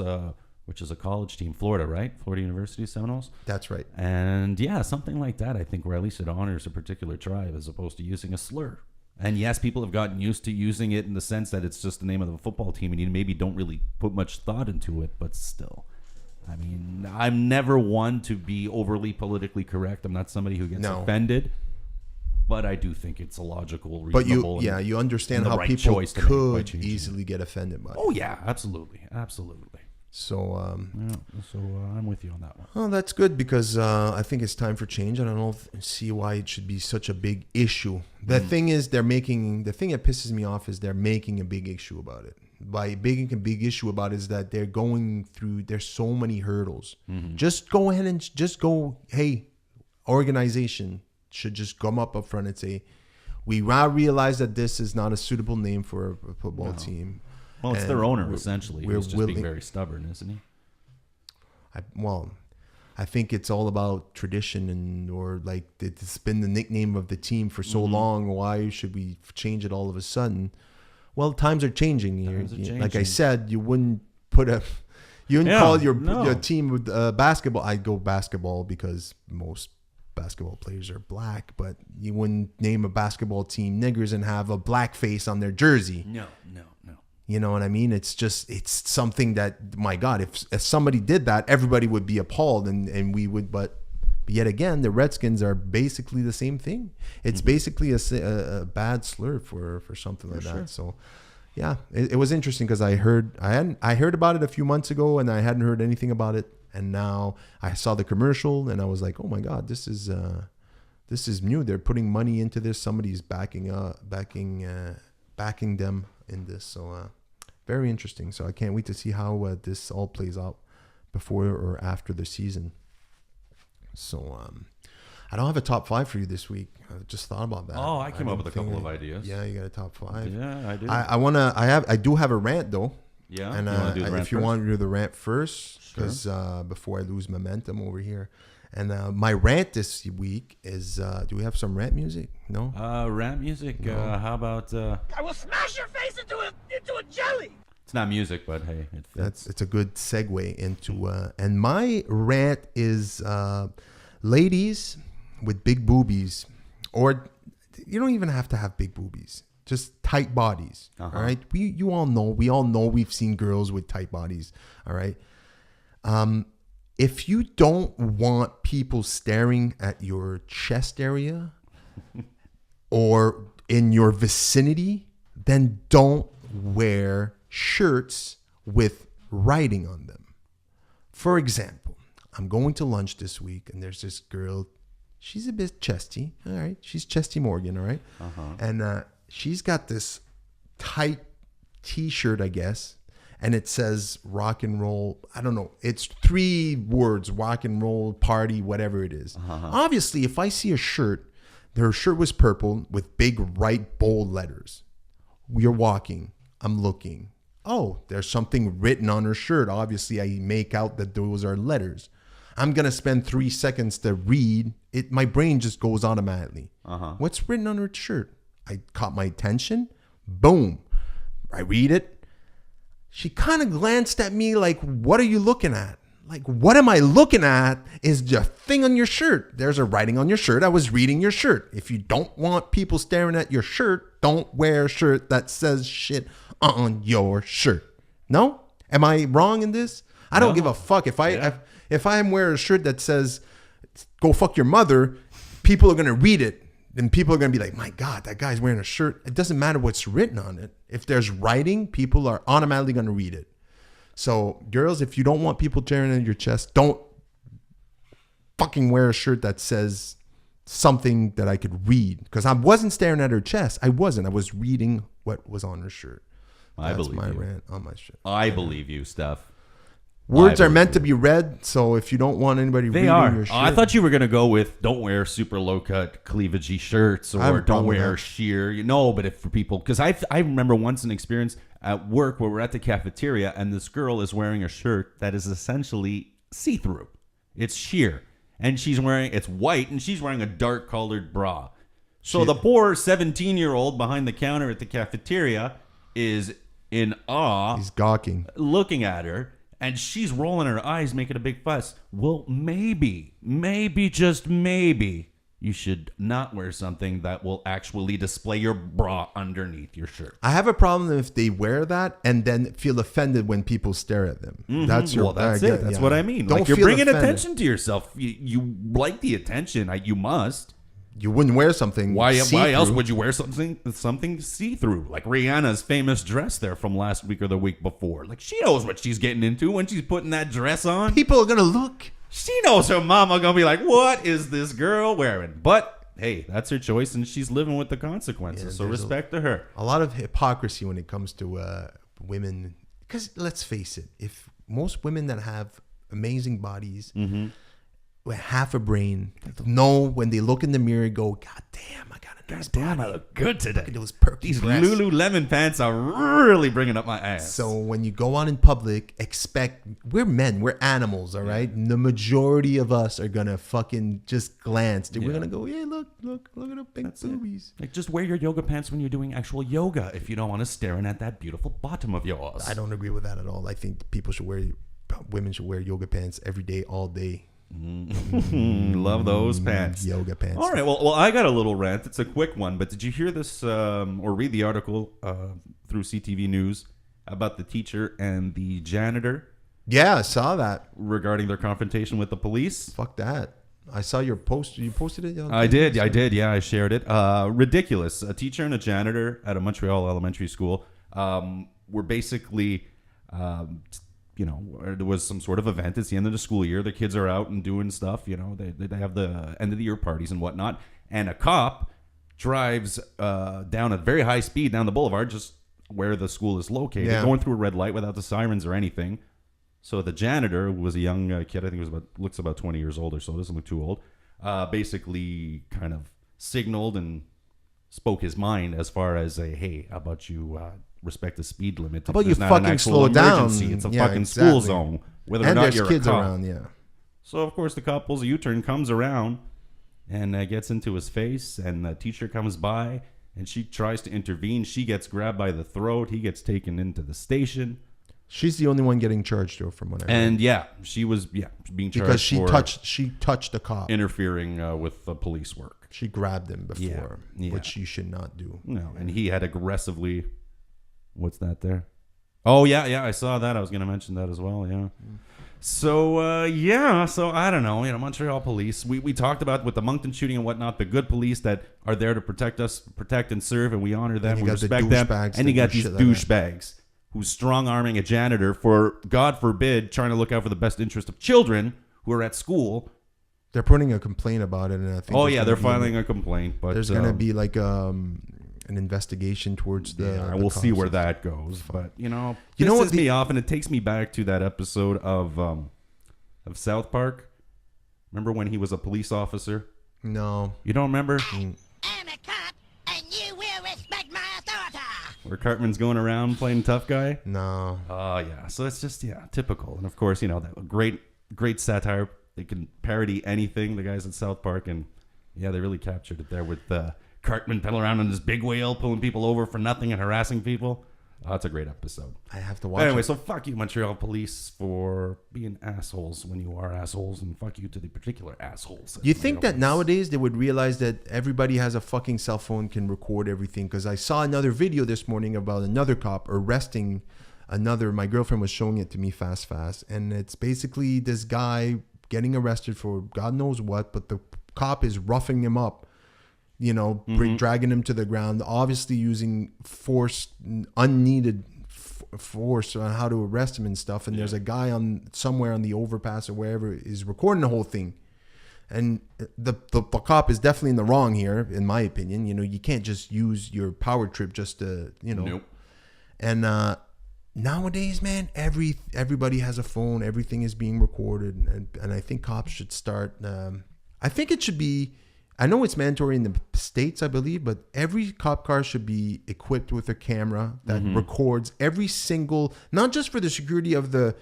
Which is a college team, Florida, right? Florida University Seminoles. That's right. And something like that, I think, where at least it honors a particular tribe as opposed to using a slur. And yes, people have gotten used to using it in the sense that it's just the name of the football team and you maybe don't really put much thought into it, but still. I mean, I'm never one to be overly politically correct. I'm not somebody who gets offended. But I do think it's a logical, reasonable. But you understand how people could easily get offended by it. Oh, yeah, absolutely. So, I'm with you on that one. Well, that's good, because I think it's time for change. I don't see why it should be such a big issue. The thing is, the thing that pisses me off is they're making a big issue about it. By making a big issue about it is that they're going through, there's so many hurdles. Just go ahead and hey, organization should just come up front and say, we now realize that this is not a suitable name for a football team. Well, it's their owner, essentially. He's just being very stubborn, isn't he? I think it's all about tradition or like it's been the nickname of the team for so long. Why should we change it all of a sudden? Well, times are changing. Like I said, you wouldn't call your team with basketball. I'd go basketball because most basketball players are black, but you wouldn't name a basketball team niggers and have a black face on their jersey. No. You know what I mean? It's something that, my God, if somebody did that, everybody would be appalled and we would, but yet again, the Redskins are basically the same thing. It's basically a bad slur for something like that. So yeah, it was interesting because I heard about it a few months ago and I hadn't heard anything about it. And now I saw the commercial and I was like, oh my God, this is new. They're putting money into this. Somebody's backing them in this. So very interesting. So I can't wait to see how this all plays out before or after the season. So I don't have a top 5 for you this week. I just thought about that. Oh, I came up with a couple of ideas. Yeah, you got a top 5. Yeah, I did. I do have a rant though. Yeah. And You wanna do the rant if you first? want to do the rant first, because before I lose momentum over here. And my rant this week is, do we have some rant music? No? Rant music. How about? I will smash your face into a jelly. It's not music, but hey, it fits. It's a good segue into and my rant is ladies with big boobies, or you don't even have to have big boobies, just tight bodies. All right, we all know we've seen girls with tight bodies. All right, if you don't want people staring at your chest area or in your vicinity, then don't wear shirts with writing on them. For example, I'm going to lunch this week and there's this girl. She's a bit chesty. All right. She's Chesty Morgan. All right. And she's got this tight t-shirt, I guess. And it says rock and roll. I don't know. It's 3 words, rock and roll, party, whatever it is. Obviously, if I see a shirt, her shirt was purple with big, right, bold letters. We're walking. I'm looking. Oh, there's something written on her shirt. Obviously, I make out that those are letters. I'm going to spend 3 seconds to read it. My brain just goes automatically. What's written on her shirt? I caught my attention. Boom. I read it. She kind of glanced at me like, what are you looking at? Like, what am I looking at is the thing on your shirt. There's a writing on your shirt. I was reading your shirt. If you don't want people staring at your shirt, don't wear a shirt that says shit on your shirt. No? Am I wrong in this? I don't give a fuck. If I'm wearing a shirt that says, go fuck your mother, people are going to read it. And people are going to be like, my God, that guy's wearing a shirt. It doesn't matter what's written on it. If there's writing, people are automatically going to read it. So, girls, if you don't want people staring at your chest, don't fucking wear a shirt that says something that I could read. Because I wasn't staring at her chest. I wasn't. I was reading what was on her shirt. That's my rant on my shirt. I believe you, Steph. Words are meant to be read, so if you don't want anybody reading your shirt... I thought you were going to go with don't wear super low-cut cleavagey shirts or don't wear sheer. No, but if for people... Because I remember once an experience at work where we're at the cafeteria and this girl is wearing a shirt that is essentially see-through. It's sheer. And she's wearing... It's white, and she's wearing a dark-colored bra. So the poor 17-year-old behind the counter at the cafeteria is in awe. He's gawking. Looking at her. And she's rolling her eyes, making a big fuss. Well, maybe, just maybe, you should not wear something that will actually display your bra underneath your shirt. I have a problem if they wear that and then feel offended when people stare at them. That's it. That's what I mean. Don't like you're feel bringing offended. attention to yourself. You like the attention. You must. You wouldn't wear something Why see-through. else would you wear something see-through? Like Rihanna's famous dress there from last week or the week before. Like, she knows what she's getting into when she's putting that dress on. People are going to look. She knows her mama going to be like, what is this girl wearing? But, hey, that's her choice, and she's living with the consequences, so respect to her. A lot of hypocrisy when it comes to women. Because let's face it, if most women that have amazing bodies... with half a brain, know when they look in the mirror, go, God damn, I got a nice body. I look good today. Look at those perky These breasts. Lululemon pants are really bringing up my ass. So when you go out in public, we're men, we're animals, all right? The majority of us are gonna fucking just glance. We're gonna go, yeah, look at the big boobies. Like, just wear your yoga pants when you're doing actual yoga if you don't want to staring at that beautiful bottom of yours. I don't agree with that at all. I think women should wear yoga pants every day, all day. Love those pants. Yoga pants. All right. Well, I got a little rant. It's a quick one, but did you hear this or read the article through CTV News about the teacher and the janitor? Yeah, I saw that. Regarding their confrontation with the police? Fuck that. I saw your post. You posted it? I did. Yeah, I shared it. Ridiculous. A teacher and a janitor at a Montreal elementary school were basically... there was some sort of event. It's the end of the school year. The kids are out and doing stuff. They have the end of the year parties and whatnot. And a cop drives down at very high speed down the boulevard, just where the school is located, going through a red light without the sirens or anything. So the janitor, who was a young kid, I think looks about 20 years old or so, doesn't look too old, basically kind of signaled and spoke his mind as far as hey, how about you respect the speed limit. How about you There's not an fucking actual slow down? emergency. It's a Yeah, fucking exactly. school zone. Whether or And not there's you're kids a cop. around, yeah. So, of course, the cop pulls a U-turn, comes around, and gets into his face, and the teacher comes by, and she tries to intervene. She gets grabbed by the throat. He gets taken into the station. She's the only one getting charged, though, from what I heard. And, she was being charged Because she for touched the cop. interfering with the police work. She grabbed him before, Yeah. which you should not do. No, and he had aggressively... What's that there? Oh, yeah, I saw that. I was going to mention that as well, yeah. So, so I don't know. Montreal police, we talked about with the Moncton shooting and whatnot, the good police that are there to protect us, protect and serve, and we honor them, And you we got the respect them. douchebags And you that got do these shit like that. douchebags who's strong-arming a janitor for, God forbid, trying to look out for the best interest of children who are at school. They're putting a complaint about it, and I think They're filing a complaint. But there's going to be like an investigation towards the. we'll see cops. where that goes. But You know pisses what me off, and it takes me back to that episode of South Park. Remember when he was a police officer? No. You don't remember? I'm a cop, and you will respect my authority. Where Cartman's going around playing tough guy? No. Oh, yeah. So it's just, typical. And of course, that great satire. They can parody anything, the guys at South Park. And they really captured it there with Cartman pedaling around on his big wheel, pulling people over for nothing and harassing people. Oh, that's a great episode. I have to watch Anyway, it. so fuck you, Montreal police, for being assholes when you are assholes, and fuck you to the particular assholes. You think that nowadays they would realize that everybody has a fucking cell phone, can record everything? Because I saw another video this morning about another cop arresting another. My girlfriend was showing it to me fast. And it's basically this guy getting arrested for God knows what, but the cop is roughing him up. Dragging him to the ground, obviously using force, unneeded force on how to arrest him and stuff. And there's a guy somewhere on the overpass or wherever is recording the whole thing. And the cop is definitely in the wrong here, in my opinion. You can't just use your power trip just to, Nope. And nowadays, man, everybody has a phone. Everything is being recorded. And I think cops should start. I think it should be. I know it's mandatory in the States, I believe, but every cop car should be equipped with a camera that records every single, not just for the security of the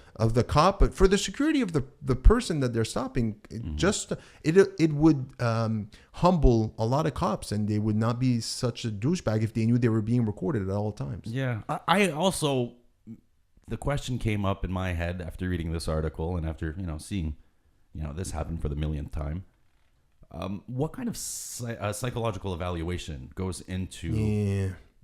cop, but for the security of the person that they're stopping. It would humble a lot of cops, and they would not be such a douchebag if they knew they were being recorded at all times. Yeah. I also, the question came up in my head after reading this article and after, seeing, this happen for the millionth time. What kind of psychological evaluation goes into,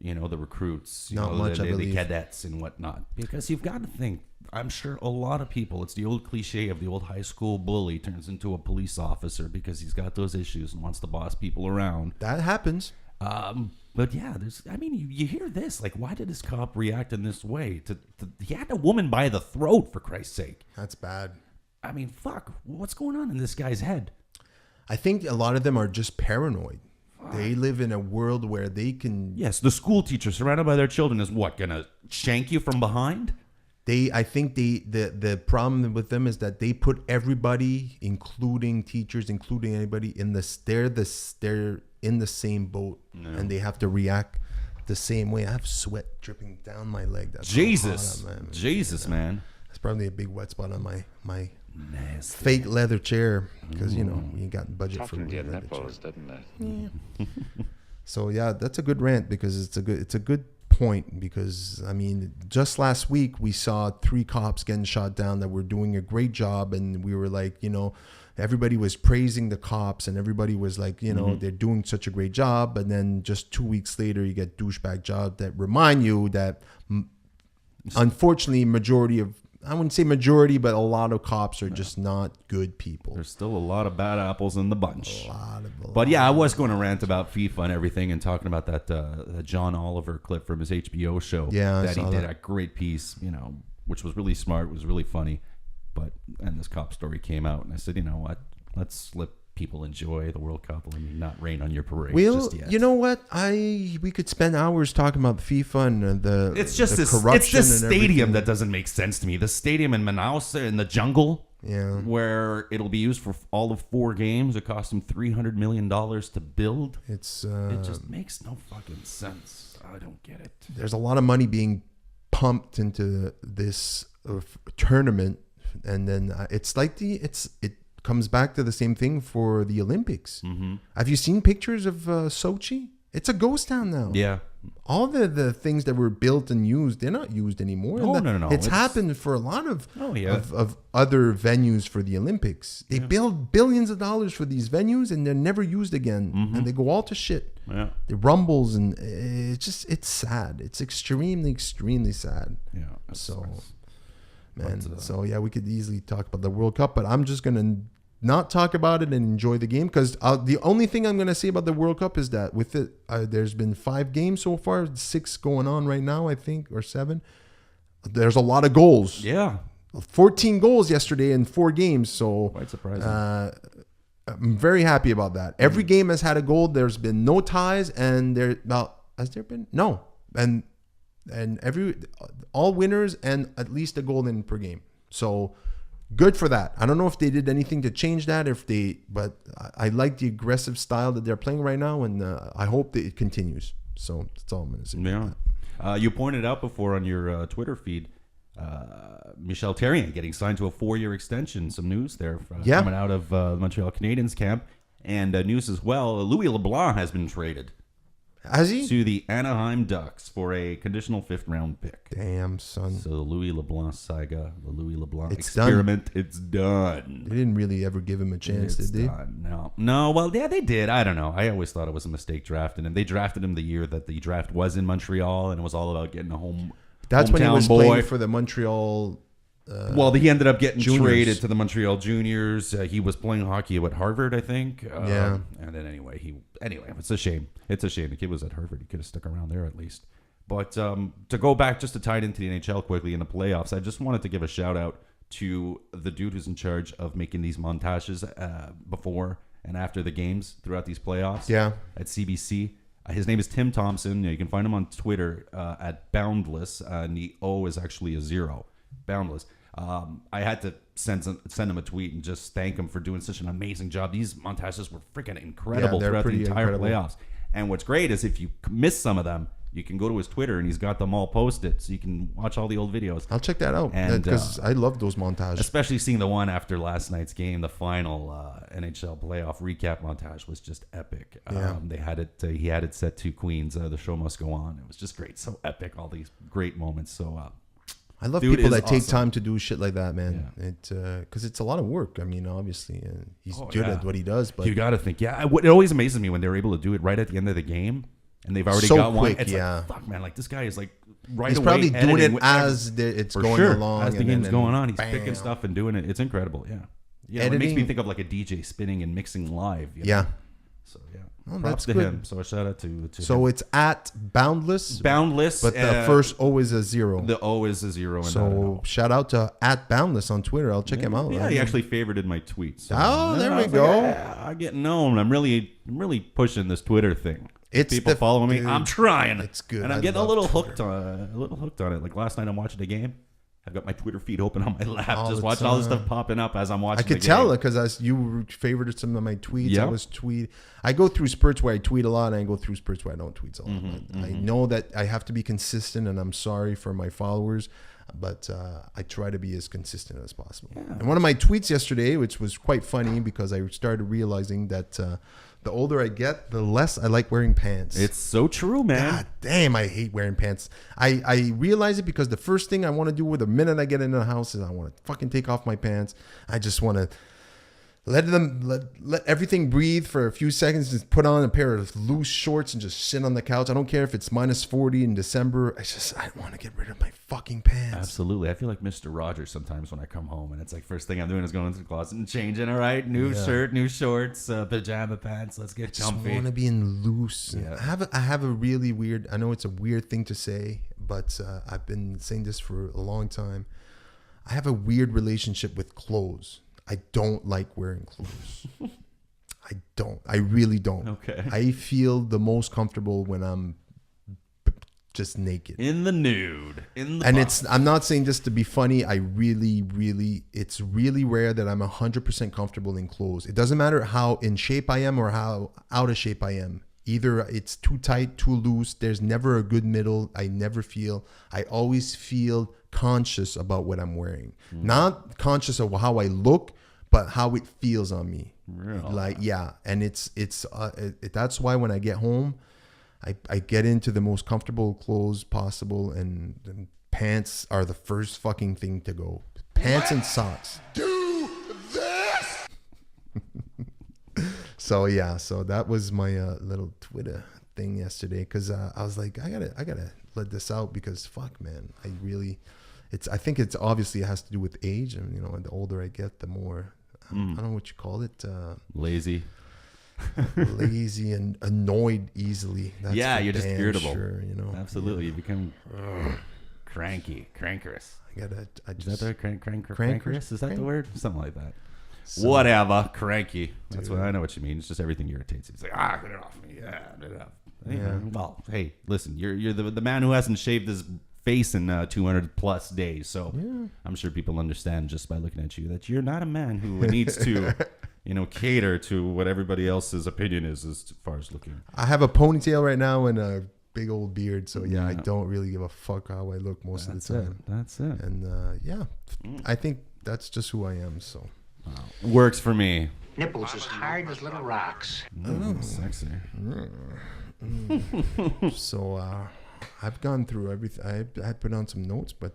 the recruits, Not much, I the believe. cadets and whatnot? Because you've got to think, I'm sure a lot of people, it's the old cliche of the old high school bully turns into a police officer because he's got those issues and wants to boss people around. That happens. But yeah, you hear this, like, why did this cop react in this way? He had a woman by the throat, for Christ's sake. That's bad. I mean, fuck, what's going on in this guy's head? I think a lot of them are just paranoid. They live in a world where they can. Yes, the school teacher surrounded by their children is what, gonna shank you from behind? I think the problem with them is that they put everybody, including teachers, including anybody, they're in the same boat, and they have to react the same way. I have sweat dripping down my leg. That's Jesus, how hot I'm, man. Jesus, man. That's probably a big wet spot on my Nasty. fake leather chair because you got budget for Toughened your leather chair. nipples, didn't it? So yeah, that's a good rant because it's a good point, because I mean, just last week we saw 3 cops getting shot down that were doing a great job, and we were like, everybody was praising the cops and everybody was like, they're doing such a great job, and then just 2 weeks later you get douchebag jobs that remind you that unfortunately I wouldn't say majority, but a lot of cops are just not good people. There's still a lot of bad apples in the bunch. But yeah, I was going to rant about FIFA and everything and talking about that John Oliver clip from his HBO show. Yeah, that he did a great piece, which was really smart, was really funny. And this cop story came out, and I said, you know what? Let's let people enjoy the World Cup. Let me not rain on your parade just yet. You know what? We could spend hours talking about FIFA and the It's just the this. corruption. It's this and stadium everything. that doesn't make sense to me. The stadium in Manaus in the jungle, where it'll be used for all of 4 games. It cost them $300 million to build. It just makes no fucking sense. I don't get it. There's a lot of money being pumped into this tournament, and then it's like it comes back to the same thing for the Olympics. Mm-hmm. Have you seen pictures of Sochi? It's a ghost town now. Yeah. All the things that were built and used, they're not used anymore. Oh, no. It's happened for a lot of other venues for the Olympics. They build billions of dollars for these venues, and they're never used again. Mm-hmm. And they go all to shit. Yeah. It rumbles, and it's sad. It's extremely, extremely sad. Yeah. So, nice. man. So, yeah, we could easily talk about the World Cup, but I'm just going to not talk about it and enjoy the game, because the only thing I'm going to say about the World Cup is that with it, there's been 5 games so far, 6 going on right now, I think, or 7. There's a lot of goals. Yeah. 14 goals yesterday in 4 games. So Quite surprising. I'm very happy about that. Every game has had a goal. There's been no ties, and has there been? No. And all winners and at least a goal in per game. So good for that. I don't know if they did anything to change that, but I like the aggressive style that they're playing right now, and I hope that it continues. So that's all I'm going to say. Yeah. You pointed out before on your Twitter feed, Michel Therrien getting signed to a 4-year extension. Some news there coming out of the Montreal Canadiens camp, and news as well. Louis LeBlanc has been traded. Has he? To the Anaheim Ducks for a conditional 5th-round pick. Damn, son. So the Louis LeBlanc saga, the Louis LeBlanc It's experiment, it's done. They didn't really ever give him a chance, It's did they? done. No. Well, yeah, they did. I don't know. I always thought it was a mistake drafting him. They drafted him the year that the draft was in Montreal, and it was all about getting a hometown That's when he was boy. playing for the Montreal. Well, he ended up getting Juniors. traded to the Montreal Juniors. He was playing hockey at Harvard, I think. Yeah. And then anyway, it's a shame. It's a shame. The kid was at Harvard. He could have stuck around there at least. But to go back, just to tie it into the NHL quickly in the playoffs, I just wanted to give a shout out to the dude who's in charge of making these montages before and after the games throughout these playoffs. Yeah. At CBC. His name is Tim Thompson. You can find him on Twitter at Boundless, and the O is actually a 0. Boundless. I had to send him a tweet and just thank him for doing such an amazing job. These montages were freaking incredible throughout the entire playoffs. And what's great is if you miss some of them, you can go to his Twitter and he's got them all posted, so you can watch all the old videos. I'll check that out because I love those montages. Especially seeing the one after last night's game, the final NHL playoff recap montage was just epic. Yeah. They had it. He had it set to Queen's "The Show Must Go On." It was just great, so epic. All these great moments. So I love dude people is that take awesome. time to do shit like that, man. Yeah. Because it's a lot of work. I mean, obviously, he's good at what he does. But you got to think, it always amazes me when they're able to do it right at the end of the game, and they've already So got one. quick, It's yeah. like, fuck, man, like this guy is like right he's away. probably doing editing it as it's for going sure. along. As the and game's then going on, he's bam. picking stuff and doing it. It's incredible. Yeah. Yeah. It makes Editing- me think of like a DJ spinning and mixing live. You know? Yeah. So yeah. Oh, Props that's to good. him. So a shout out to So him. it's at Boundless, Boundless, but the first O is a 0. the O is a 0. So shout out to at Boundless on Twitter. I'll check him out. Yeah, he actually favorited my tweets. So, Oh, there I we was go. Like, I get known. I'm really pushing this Twitter thing. It's People following me. dude, I'm trying. It's good. and I'm I getting a love little Twitter. hooked on it. Like last night, I'm watching the game. I've got my Twitter feed open on my lap, All just the watching all this time. stuff popping up as I'm watching. I could the tell game. because as you favorited some of my tweets, Yeah. I go through spurts where I tweet a lot, and I go through spurts where I don't tweet a lot. Mm-hmm, But I know that I have to be consistent, and I'm sorry for my followers, but I try to be as consistent as possible. And one of my tweets yesterday, which was quite funny because I started realizing that the older I get, the less I like wearing pants. It's so true, man. God damn, I hate wearing pants. I realize it because the first thing I want to do the minute I get into the house is I want to fucking take off my pants. I just want to let everything breathe for a few seconds. Just put on a pair of loose shorts and just sit on the couch. I don't care if it's -40 in December. I want to get rid of my fucking pants. Absolutely. I feel like Mr. Rogers sometimes when I come home, and it's like first thing I'm doing is going into the closet and changing. All right, new shirt, new shorts, pajama pants. Let's get I comfy. want to be in loose. Yeah. I have a really weird. I know it's a weird thing to say, but I've been saying this for a long time. I have a weird relationship with clothes. I don't like wearing clothes. I don't. I really don't. Okay. I feel the most comfortable when I'm just naked. In the nude. In the And box. I'm not saying this to be funny. I really, it's really rare that I'm 100% comfortable in clothes. It doesn't matter how in shape I am or how out of shape I am. Either it's too tight, too loose. There's never a good middle. I always feel conscious about what I'm wearing. Not conscious of how I look, but how it feels on me. Really? Like, yeah. And that's why when I get home, I get into the most comfortable clothes possible, and pants are the first fucking thing to go. Pants and socks. Do this. So that was my little Twitter thing yesterday, because I was like, I gotta let this out, because fuck, man, I think it's obviously it has to do with age, and the older I get, the more I don't know what you call it, Lazy. lazy and annoyed easily. That's You're just irritable. sure, Absolutely, you become crankerous. I Is that the crankerous? Crankerous? Is that the word? Something like that. Whatever, cranky. That's what I know what you mean. It's just everything irritates you. It's like, get it off me. Yeah, get it off. Yeah. Well, hey, listen, you're the man who hasn't shaved his face in 200 plus days. So I'm sure people understand just by looking at you that you're not a man who needs to, cater to what everybody else's opinion is as far as looking. I have a ponytail right now and a big old beard, so I don't really give a fuck how I look most of the time. That's it. And I think that's just who I am. So works for me. Nipples as hard as little rocks. Sexy. So I've gone through everything. I had put on some notes, but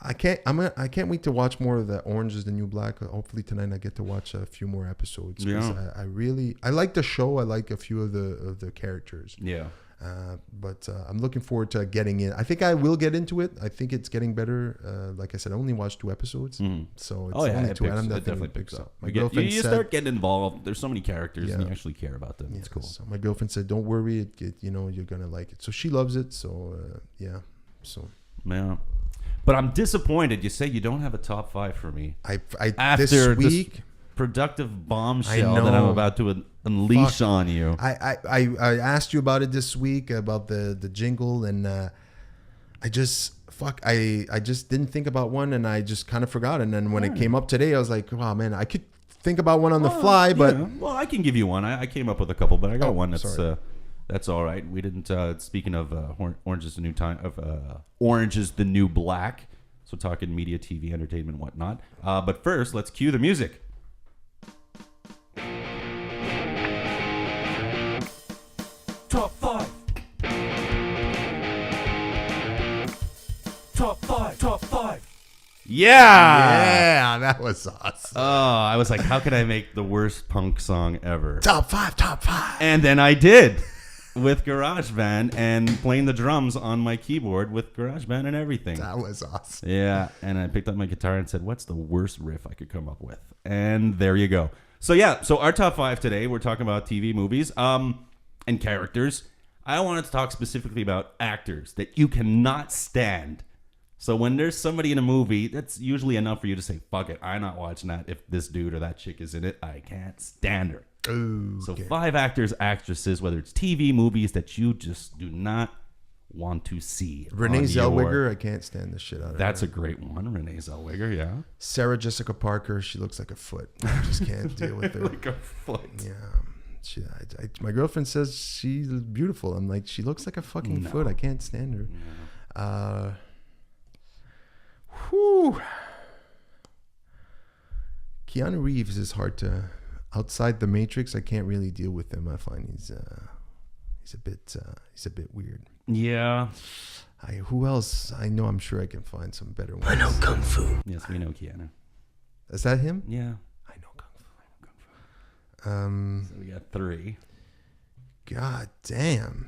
I can't wait to watch more of the Orange Is the New Black. Hopefully tonight I get to watch a few more episodes. Yeah. I like the show. I like a few of the characters. Yeah. But I'm looking forward to getting in. I think I will get into it. I think it's getting better. Like I said, I only watched 2 episodes, so it's only 2. And I'm definitely picks up. My girlfriend you said, start getting involved. There's so many characters, and you actually care about them. It's cool. So my girlfriend said, "Don't worry, you're gonna like it." So she loves it. So yeah. But I'm disappointed. You say you don't have a top 5 for me. After this week. This productive bombshell that I'm about to unleash on you. I asked you about it this week, about the jingle, and I just didn't think about one, and I just kind of forgot. And then when it came up today, I was like, wow, man, I could think about one on the fly, but well, I can give you one. I came up with a couple, but I got one that's all right. We didn't. Speaking of Orange is the New Time of Orange is the New Black. So talking media, TV, entertainment, whatnot. But first, let's cue the music. Top 5. Top 5. Top 5. Yeah, that was awesome. Oh, I was like, how can I make the worst punk song ever? Top 5. And then I did. With GarageBand and playing the drums on my keyboard with GarageBand and everything. That was awesome. Yeah, and I picked up my guitar and said, what's the worst riff I could come up with? And there you go. So our top 5 today, we're talking about TV, movies, and characters. I wanted to talk specifically about actors that you cannot stand. So when there's somebody in a movie, that's usually enough for you to say, fuck it, I'm not watching that. If this dude or that chick is in it, I can't stand her. Ooh, so 5 actors, actresses, whether it's TV, movies, that you just do not want to see. Renee Zellweger, I can't stand the shit out of her. That's a great one. Renee Zellweger, yeah. Sarah Jessica Parker, she looks like a foot. I just can't deal with her. Like a foot. Yeah. My girlfriend says she's beautiful. I'm like, she looks like a fucking foot. I can't stand her. No. Keanu Reeves is hard to... Outside the Matrix, I can't really deal with him. I find he's a bit weird. Yeah. Who else? I know. I'm sure I can find some better ones. I know Kung Fu. Yes, we know Keanu. Is that him? Yeah. I know Kung Fu. So we got 3. God damn.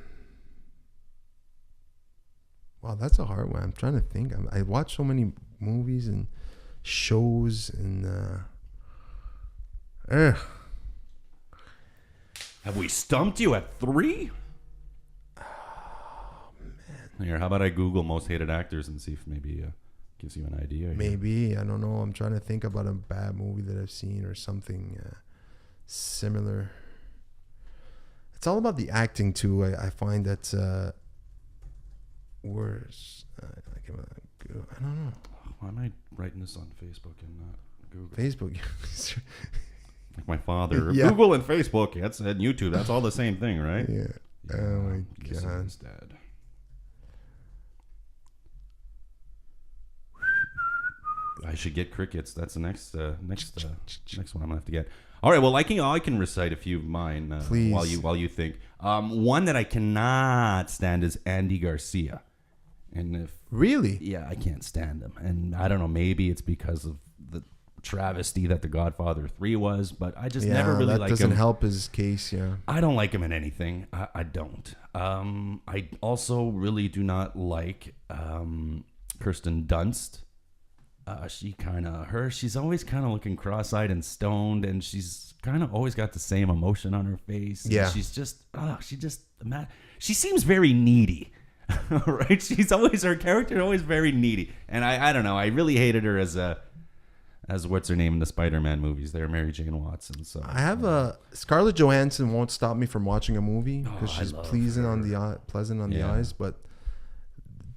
Wow, that's a hard one. I'm trying to think. I watch so many movies and shows and. Have we stumped you at 3? Oh, man. Here, how about I Google most hated actors and see if maybe gives you an idea. Here. Maybe. I don't know. I'm trying to think about a bad movie that I've seen or something similar. It's all about the acting, too. I find that's worse. I don't know. Why am I writing this on Facebook and not Google? Facebook. Like my father. Yeah. Google and Facebook, and YouTube. That's all the same thing, right? Yeah. Oh my Missing god. his dad. I should get crickets. That's the next one I'm gonna have to get. All right. Well, I can recite a few of mine Please. while you think. One that I cannot stand is Andy Garcia, and if Really? yeah, I can't stand him, and I don't know. Maybe it's because of the travesty that The Godfather 3 was, but I just never really that like doesn't him. help his case. Yeah. I don't like him in anything. I don't. I also really do not like Kirsten Dunst. She's always kind of looking cross-eyed and stoned, and she's kind of always got the same emotion on her face. And Yeah. she seems very needy. Right? Her character always very needy. And I don't know. I really hated her as what's her name in the Spider-Man movies there, Mary Jane Watson. So I have Scarlett Johansson won't stop me from watching a movie because I she's love pleasing her. on the pleasant on the Yeah. eyes, but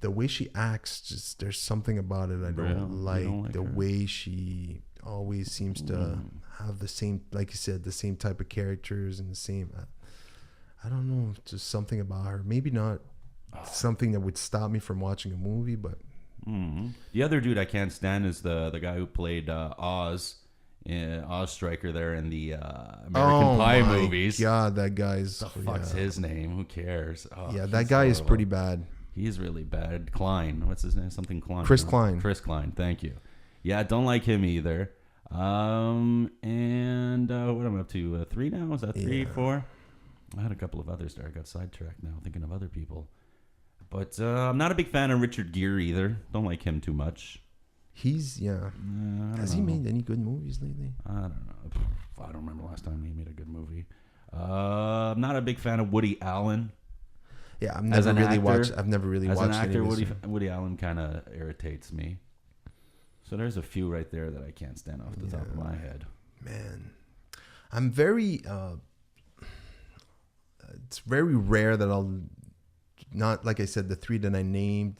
the way she acts, just there's something about it I don't Yeah, you like. don't like The her? way she always seems to have the same, like you said, the same type of characters and the same. I don't know, just something about her. Maybe not something that would stop me from watching a movie, but The other dude I can't stand is the guy who played Oz Striker there in the American Pie my movies. God, that guy's The fuck's his name? Who cares? Oh, yeah, that he's guy is horrible. pretty bad. He's really bad. Klein. What's his name? Something Klein. Chris no? Klein. Chris Klein. Thank you. Yeah, don't like him either. And what am I up to? 3 now? Is that 3, Yeah. 4? I had a couple of others there. I got sidetracked now thinking of other people. But I'm not a big fan of Richard Gere either. Don't like him too much. He's I don't Has he know. made any good movies lately? I don't know. I don't remember last time he made a good movie. I'm not a big fan of Woody Allen. Yeah, I've As never an really actor- watched. I've never really As watched an actor, any of his. Woody Allen kind of irritates me. So there's a few right there that I can't stand off the top of my head. Man, I'm very. It's very rare that I'll not, like I said, the 3 that I named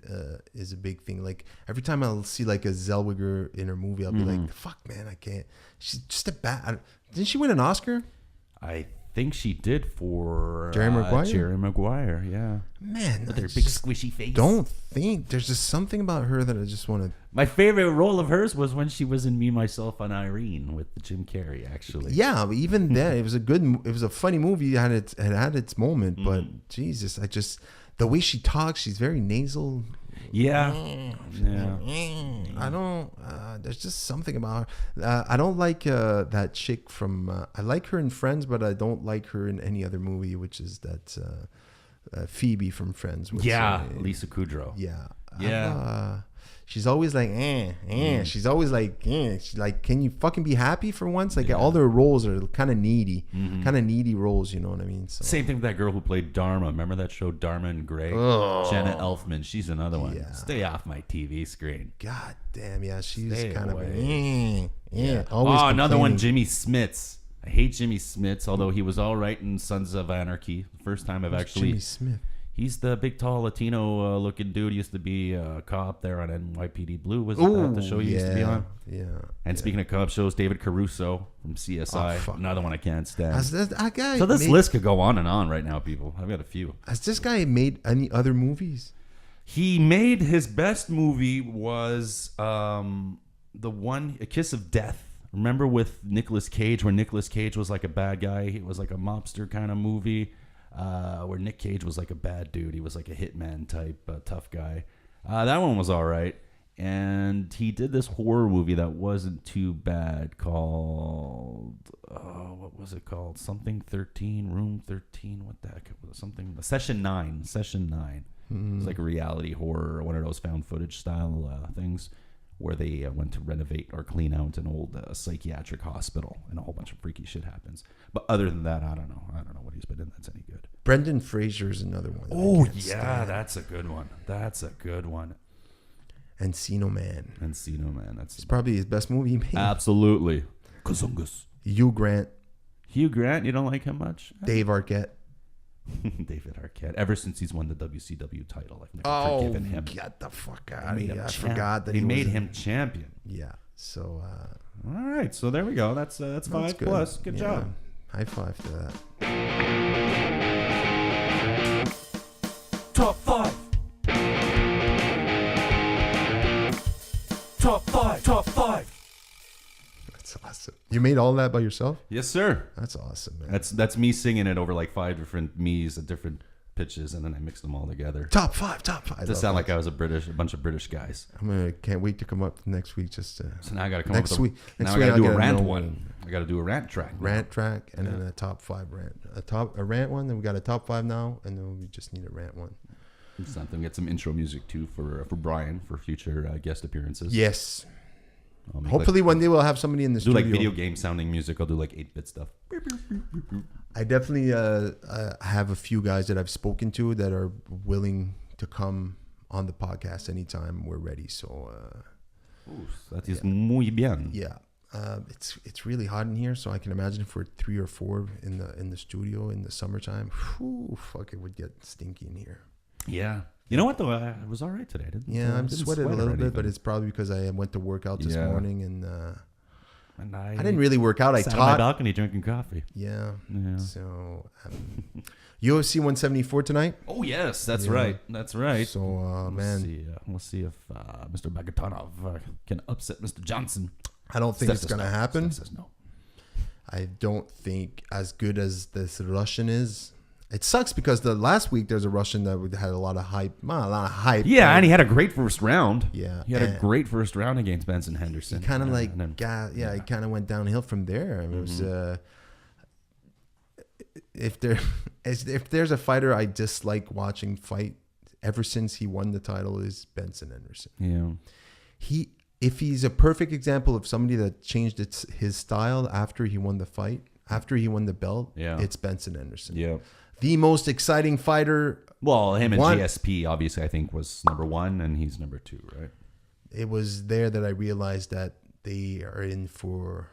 is a big thing. Like every time I'll see like a Zellweger in her movie, I'll be like, "Fuck, man, I can't." She's just a bad. Didn't she win an Oscar? I think she did for Jerry Maguire? Jerry Maguire, yeah. Man, With I her big just squishy face. don't think there's just something about her that I just want to. My favorite role of hers was when she was in Me, Myself, and Irene with Jim Carrey, actually. Yeah, but even then, it was a funny movie. It had its moment, but Jesus, the way she talks, she's very nasal. Yeah. Yeah. I don't. There's just something about her. I don't like that chick from. I like her in Friends, but I don't like her in any other movie, which is that Phoebe from Friends. Lisa Kudrow. Yeah. Yeah. She's always like, She's always like, She's like, can you fucking be happy for once? Like all their roles are kind of needy, roles. You know what I mean? So. Same thing with that girl who played Dharma. Remember that show, Dharma and Grey? Oh. Jenna Elfman. She's another one. Yeah. Stay off my TV screen. God damn, yeah, she's Stay kind away. of always. Another one, complaining. Jimmy Smits. I hate Jimmy Smits, although he was all right in Sons of Anarchy. The first time I've actually. Jimmy Smith. He's the big, tall Latino looking dude. He used to be a cop there on NYPD Blue. Was that the show he used to be on? Yeah. And speaking of cop shows, David Caruso from CSI. Oh, fuck. Another one I can't stand. Has that guy? So this made, list could go on and on right now, people. I've got a few. Has this guy made any other movies? He made his best movie was the one, A Kiss of Death. Remember with Nicolas Cage, where Nicolas Cage was like a bad guy. It was like a mobster kind of movie. Where Nick Cage was like a bad dude. He was like a hitman type, tough guy. That one was all right. And he did this horror movie that wasn't too bad called, what was it called? Something 13, Room 13. What the heck? Something, Session 9. Session 9. It's like a reality horror, one of those found footage style things where they went to renovate or clean out an old psychiatric hospital and a whole bunch of freaky shit happens. But other than that, I don't know what he's been in that's any good. Brendan Fraser is another one. that I Oh, can't yeah, stand. that's a good one. That's a good one. Encino Man. Encino Man. That's It's probably his best movie he made. absolutely. Kazungus. Hugh Grant, Hugh Grant, you don't like him much? Dave Arquette. David Arquette. Ever since he's won the WCW title, I've never forgiven him. Get the fuck They out of made here! him I champ. forgot that they he made was him champion. Yeah. So All right, so there we go. That's 5 good. plus. Good job. High five to that. Top 5. Top 5. Top 5. That's awesome. You made all that by yourself? Yes, sir. That's awesome, man. That's me singing it over like 5 different me's at different pitches, and then I mixed them all together. Top 5. To sound like I was a bunch of British guys. Can't wait to come up next week. So now I got to come next up with week. Now Next I week got to do a gotta rant know one. I got to do a rant track. And then a top 5 rant. A rant one. Then we got a top 5 now, and then we just need a rant one. Something. Get some intro music too for Brian for future guest appearances. Yes. Make Hopefully one day we'll have somebody in the do studio. like video game sounding music. I'll do like 8-bit stuff. I definitely have a few guys that I've spoken to that are willing to come on the podcast anytime we're ready. So that is muy bien. yeah, it's really hot in here. So I can imagine if we're 3 or 4 in the studio in the summertime, fuck, it would get stinky in here. Yeah. You know what though? It was all right today. I'm sweating a little bit, but it's probably because I went to work out this morning and I didn't really work out. I sat on taught. my balcony drinking coffee. Yeah. So UFC 174 tonight. Oh yes, that's right. That's right. So man, we'll see if Mr. Bagatonov can upset Mr. Johnson. I don't think it's gonna happen. Steph says no. I don't think as good as this Russian is. It sucks because the last week there's a Russian that had a lot of hype. Yeah, and he had a great first round. Yeah, he had a great first round against Benson Henderson. He kind of he kind of went downhill from there. I mean, it was if there's a fighter I dislike watching fight ever since he won the title is Benson Henderson. Yeah, if he's a perfect example of somebody that changed his style after he won the fight, after he won the belt. Yeah, it's Benson Henderson. Yeah. The most exciting fighter. Well, him and GSP obviously I think was number 1 and he's number 2, right? It was there that I realized that they are in for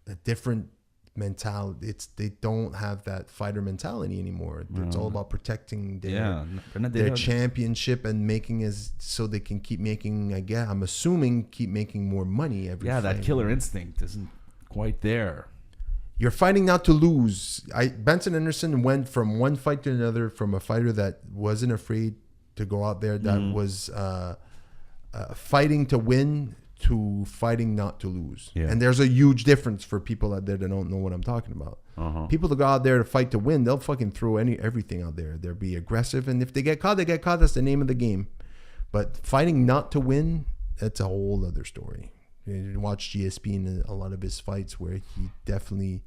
a different mentality. They don't have that fighter mentality anymore. It's all about protecting their championship and making so they can keep making. I'm assuming keep making more money every. Yeah, fight. that killer instinct isn't quite there. You're fighting not to lose. Benson Henderson went from one fight to another, from a fighter that wasn't afraid to go out there, that was fighting to win, to fighting not to lose. Yeah. And there's a huge difference for people out there that don't know what I'm talking about. People that go out there to fight to win, they'll fucking throw everything out there. They'll be aggressive, and if they get caught, they get caught. That's the name of the game. But fighting not to win, that's a whole other story. You watch GSP in a lot of his fights where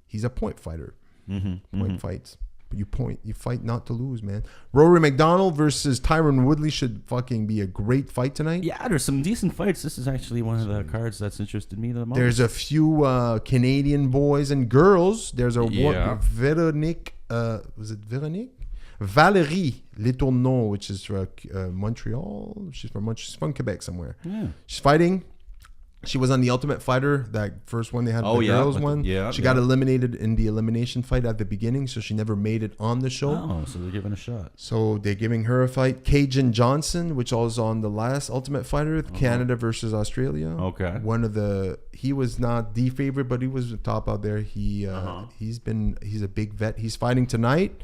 he's a point fighter. Point fights. But you fight not to lose, man. Rory McDonald versus Tyron Woodley should fucking be a great fight tonight. Yeah, there's some decent fights. This is actually one of the cards that's interested me the most. There's a few Canadian boys and girls. There's a Veronique. Was it Veronique? Valérie Letourneau, which is from Montreal. She's from Quebec somewhere. Yeah. She's fighting. She was on the Ultimate Fighter, that first one they had, the girls one. She got eliminated in the elimination fight at the beginning, so she never made it on the show. Oh, so they're giving a shot. So they're giving her a fight. Cajun Johnson, which was on the last Ultimate Fighter, Canada versus Australia. Okay. He was not the favorite, but he was the top out there. He's a big vet. He's fighting tonight.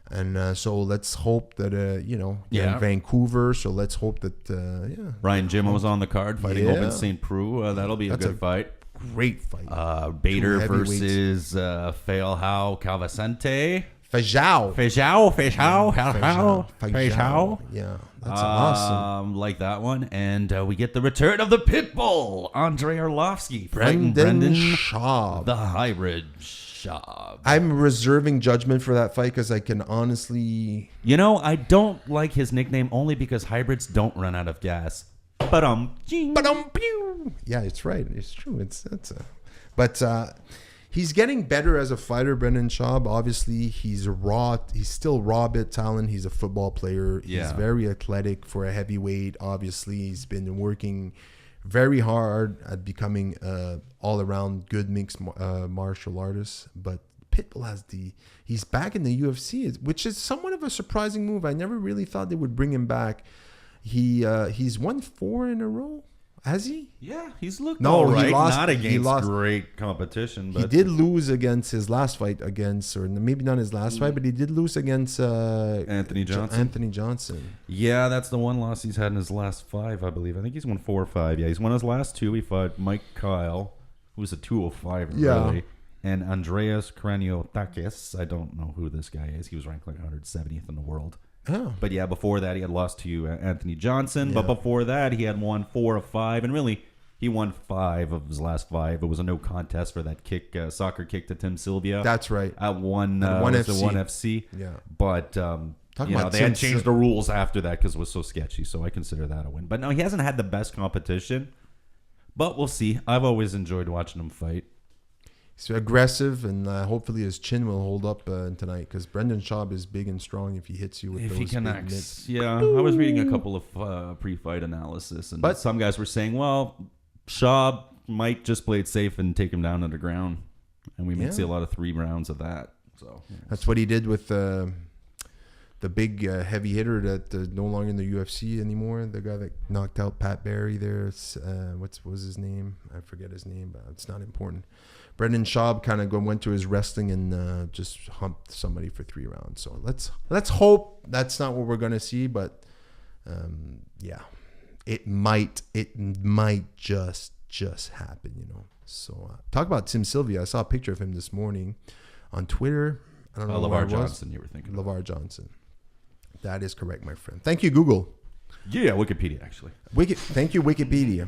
And so let's hope that, in Vancouver. So let's hope that, Ryan Jimmo was on the card fighting Open St. Preux. That'll be a good fight. Great fight. Bader versus Feilhao Calvacente. Feijão. Yeah, that's awesome. Like that one. And we get the return of the Pitbull, Andrei Arlovsky. Brendan Schaub. The hybrid Schaub. I'm reserving judgment for that fight because I can honestly... I don't like his nickname only because hybrids don't run out of gas. Yeah, it's right. It's true. But he's getting better as a fighter, Brendan Schaub. Obviously, he's raw. He's still raw bit talent. He's a football player. He's very athletic for a heavyweight. Obviously, he's been working very hard at becoming all-around good mixed martial artist. But Pitbull he's back in the UFC, which is somewhat of a surprising move. I never really thought they would bring him back. He's won 4 in a row. Has he? Yeah, he's looked No, all he right. lost- Not he against lost- great competition, but He did lose against his last fight or maybe not his last fight, but he did lose against Anthony Johnson. Anthony Johnson. Yeah, that's the one loss he's had in his last 5, I believe. I think he's won 4 or 5. Yeah, he's won his last 2. He fought Mike Kyle, who was a 205 really, and Andreas Kraniotakis. I don't know who this guy is. He was ranked like 170th in the world. Oh. But yeah, before that he had lost to Anthony Johnson. But before that he had won 4 of 5, and really he won 5 of his last 5. It was a no contest for that soccer kick to Tim Sylvia. That's right. At one FC. 1FC. Yeah. But about they had changed the rules after that because it was so sketchy. So I consider that a win. But no, he hasn't had the best competition. But we'll see. I've always enjoyed watching him fight. He's aggressive, and hopefully his chin will hold up tonight because Brendan Schaub is big and strong if he hits you with If those he big connects. mitts. Yeah, I was reading a couple of pre-fight analysis, and But- some guys were saying, well, Schaub might just play it safe and take him down to the ground. And we might see a lot of 3 rounds of that. So That's what he did with the big heavy hitter that no longer in the UFC anymore. The guy that knocked out Pat Barry there. What was his name? I forget his name, but it's not important. Brendan Schaub kind of went to his wrestling and just humped somebody for 3 rounds. So let's hope that's not what we're gonna see. But yeah, it might just happen, So talk about Tim Sylvia. I saw a picture of him this morning on Twitter. I don't know where LeVar it was. Johnson, you were thinking. LeVar Johnson. That is correct, my friend. Thank you, Google. Yeah, Wikipedia, actually. Thank you, Wikipedia.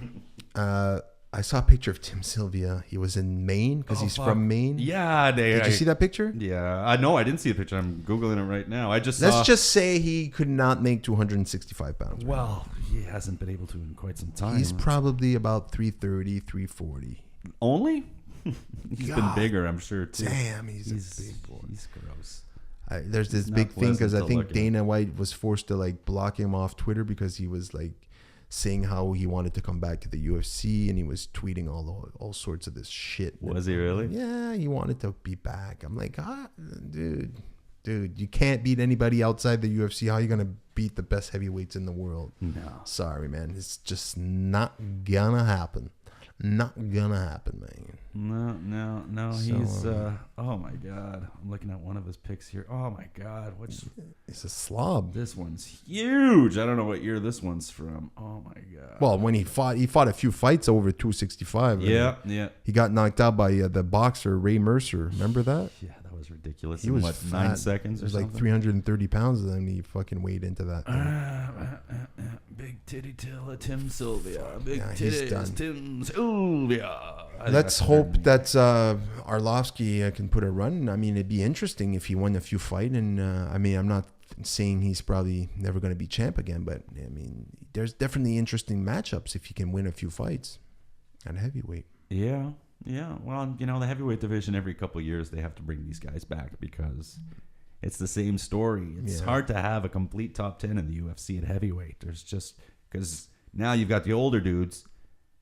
I saw a picture of Tim Sylvia. He was in Maine because he's from Maine. Yeah. Did you see that picture? Yeah. I didn't see the picture. I'm Googling it right now. I just saw... Let's just say he could not make 265 pounds. Well, he hasn't been able to in quite some time. He's probably about 330, 340. Only? He's been God bigger, I'm sure, too. Damn, he's a big boy. He's gross. There's this not big thing because I pleasant to think look at. Dana White was forced to block him off Twitter because he was saying how he wanted to come back to the UFC, and he was tweeting all sorts of this shit. Was he really? Yeah, he wanted to be back. I'm like, dude, you can't beat anybody outside the UFC. How are you gonna beat the best heavyweights in the world? No. Sorry, man. It's just not gonna happen. Not gonna happen, man. No. So, He's oh my god. I'm looking at one of his pics here. Oh my god. It's a slob. This one's huge. I don't know what year this one's from. Oh my god. Well, when he fought a few fights over 265. Yeah. He got knocked out by the boxer Ray Mercer. Remember that? Yeah, that was ridiculous. He In was what, fat. 9 seconds or It was something? like 330 pounds, and then he fucking weighed into that thing. Big titty Tilla Tim Sylvia. Big Yeah, he's done. titties Tim Sylvia. Let's hope that Arlovsky can put a run. I mean, it'd be interesting if he won a few fights. And I'm not saying he's probably never going to be champ again, but I mean, there's definitely interesting matchups if he can win a few fights at heavyweight. Yeah. Well, the heavyweight division, every couple of years they have to bring these guys back because it's the same story. It's hard to have a complete top 10 in the UFC at heavyweight. There's just because now you've got the older dudes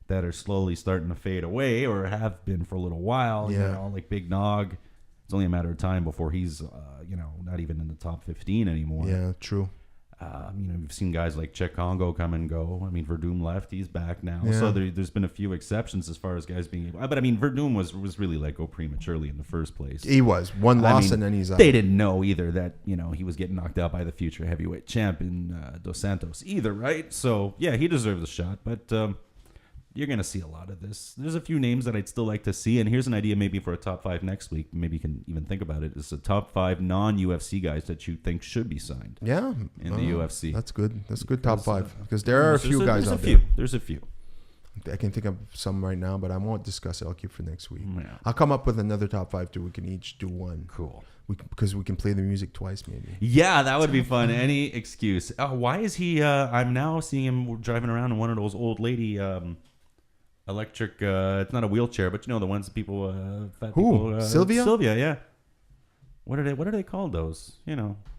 that are slowly starting to fade away or have been for a little while. Yeah. Like Big Nog. It's only a matter of time before he's, not even in the top 15 anymore. Yeah, true. We've seen guys like Czech Congo come and go. I mean, Verdum left; he's back now. Yeah. So there's been a few exceptions as far as guys being able. But I mean, Verdum was really let go prematurely in the first place. He was one loss, and then he's out. They didn't know either that he was getting knocked out by the future heavyweight champion Dos Santos either, right? So yeah, he deserves a shot, but. You're going to see a lot of this. There's a few names that I'd still like to see, and here's an idea maybe for a top 5 next week. Maybe you can even think about it. It's the top 5 non-UFC guys that you think should be signed. Yeah, in the UFC. That's good. That's good. Top 5 because there are a few guys out there. there. There's a few. I can think of some right now, but I won't discuss it. I'll keep for next week. Yeah. I'll come up with another top 5 too. We can each do one. Cool. Because we can play the music twice, maybe. Yeah, that would be fun. Any excuse. Why is he? I'm now seeing him driving around in one of those old lady. Electric, it's not a wheelchair, but the ones that people, fat Who? people. Sylvia? Sylvia, yeah. What are they called? Those,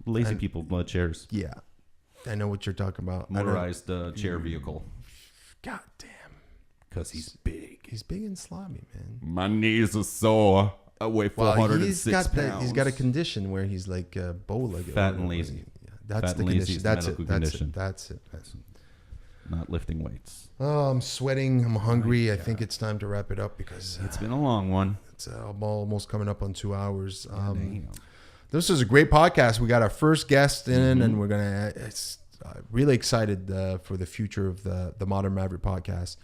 lazy people chairs. Yeah, I know what you're talking about. Motorized chair vehicle. God damn. Because he's big. He's big and slobby, man. My knees are sore. I weigh 406 pounds. He's got a condition where he's like bow-legged. Fat and lazy. Yeah, that's Fat the and lazy condition. is the medical condition. That's it. not lifting weights. Oh, I'm sweating. I'm hungry. I think it's time to wrap it up because It's been a long one. it's almost coming up on 2 hours. This is a great podcast. We got our first guest in, and we're gonna. It's really excited for the future of the Modern Maverick podcast.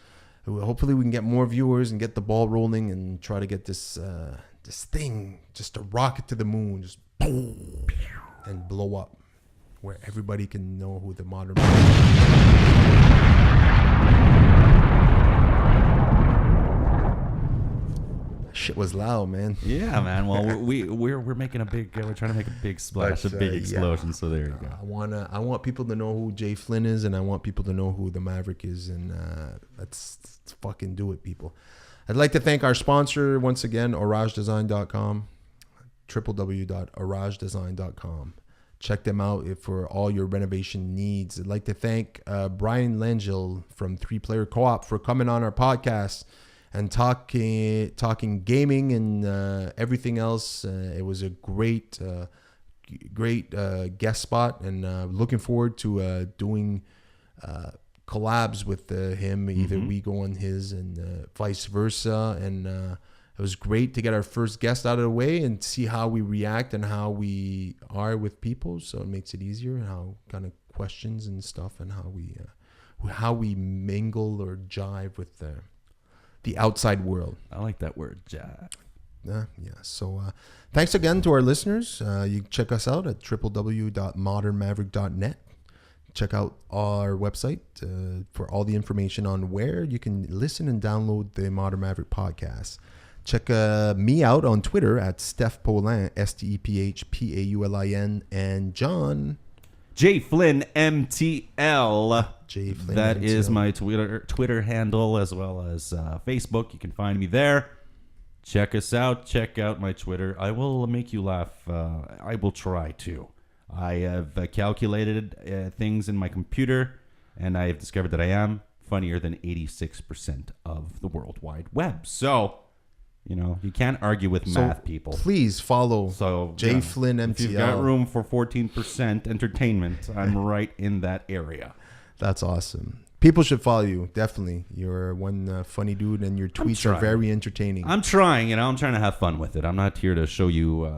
Hopefully, we can get more viewers and get the ball rolling and try to get this thing just a rocket to the moon, just boom, and blow up, where everybody can know who the Modern Shit was loud, man. Yeah, man. Well, we're making a big. We're trying to make a big splash, a big explosion. Yeah. So there you go. I want people to know who JFlynn is, and I want people to know who the Maverick is, and let's fucking do it, people. I'd like to thank our sponsor once again, OrageDesign.com, www.oragedesign.com. Check them out for all your renovation needs. I'd like to thank Brian Langille from Three Player Coop for coming on our podcast and talking gaming and everything else. It was a great guest spot, and looking forward to doing collabs with him. Either we go on his and vice versa. And it was great to get our first guest out of the way and see how we react and how we are with people. So it makes it easier, and how kind of questions and stuff, and how we mingle or jive with the outside world. I like that word, jive. Yeah. So thanks again to our listeners. You can check us out at www.modernmaverick.net. Check out our website for all the information on where you can listen and download the Modern Maverick podcast. Check me out on Twitter at Steph Paulin, STEPHPAULIN, and John JFlynn MTL. JFlynn That MTL. is my Twitter handle, as well as Facebook. You can find me there. Check us out. Check out my Twitter. I will make you laugh. I will try to. I have calculated things in my computer, and I have discovered that I am funnier than 86% of the World Wide Web. So, you can't argue with math, people. Please follow JFlynn MTL. If you've got room for 14% entertainment, I'm right in that area. That's awesome. People should follow you. Definitely. You're one funny dude, and your tweets are very entertaining. I'm trying, I'm trying to have fun with it. I'm not here to show you,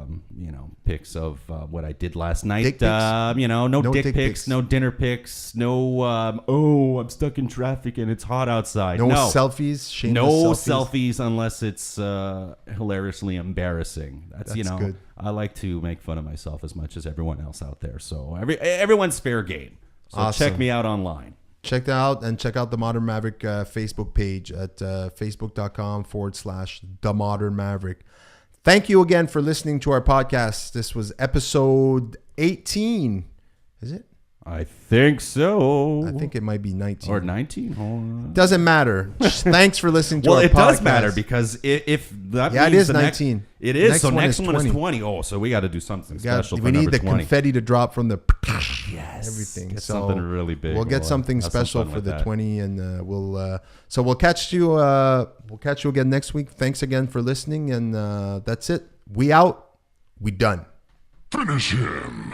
pics of what I did last night. Dick pics? No dick pics, no dinner pics, no, I'm stuck in traffic and it's hot outside. No selfies? Shameless selfies unless it's hilariously embarrassing. That's good. I like to make fun of myself as much as everyone else out there. So everyone's fair game. So awesome. Check me out online. Check that out, and check out the Modern Maverick Facebook page at facebook.com/The Modern Maverick. Thank you again for listening to our podcast. This was episode 18. Is it? I think so. I think it might be 19. Or 19. Doesn't matter. Thanks for listening to our podcast. Well, it does matter, because if that means it is the 19. It is. So next next one is 20. Oh, so we got to do something special for we need number the 20. confetti to drop from the Yes. everything. Get So something really big. We'll get something have some special fun for with the that. 20, and we'll catch you. We'll catch you again next week. Thanks again for listening, and that's it. We out. We done. Finish him.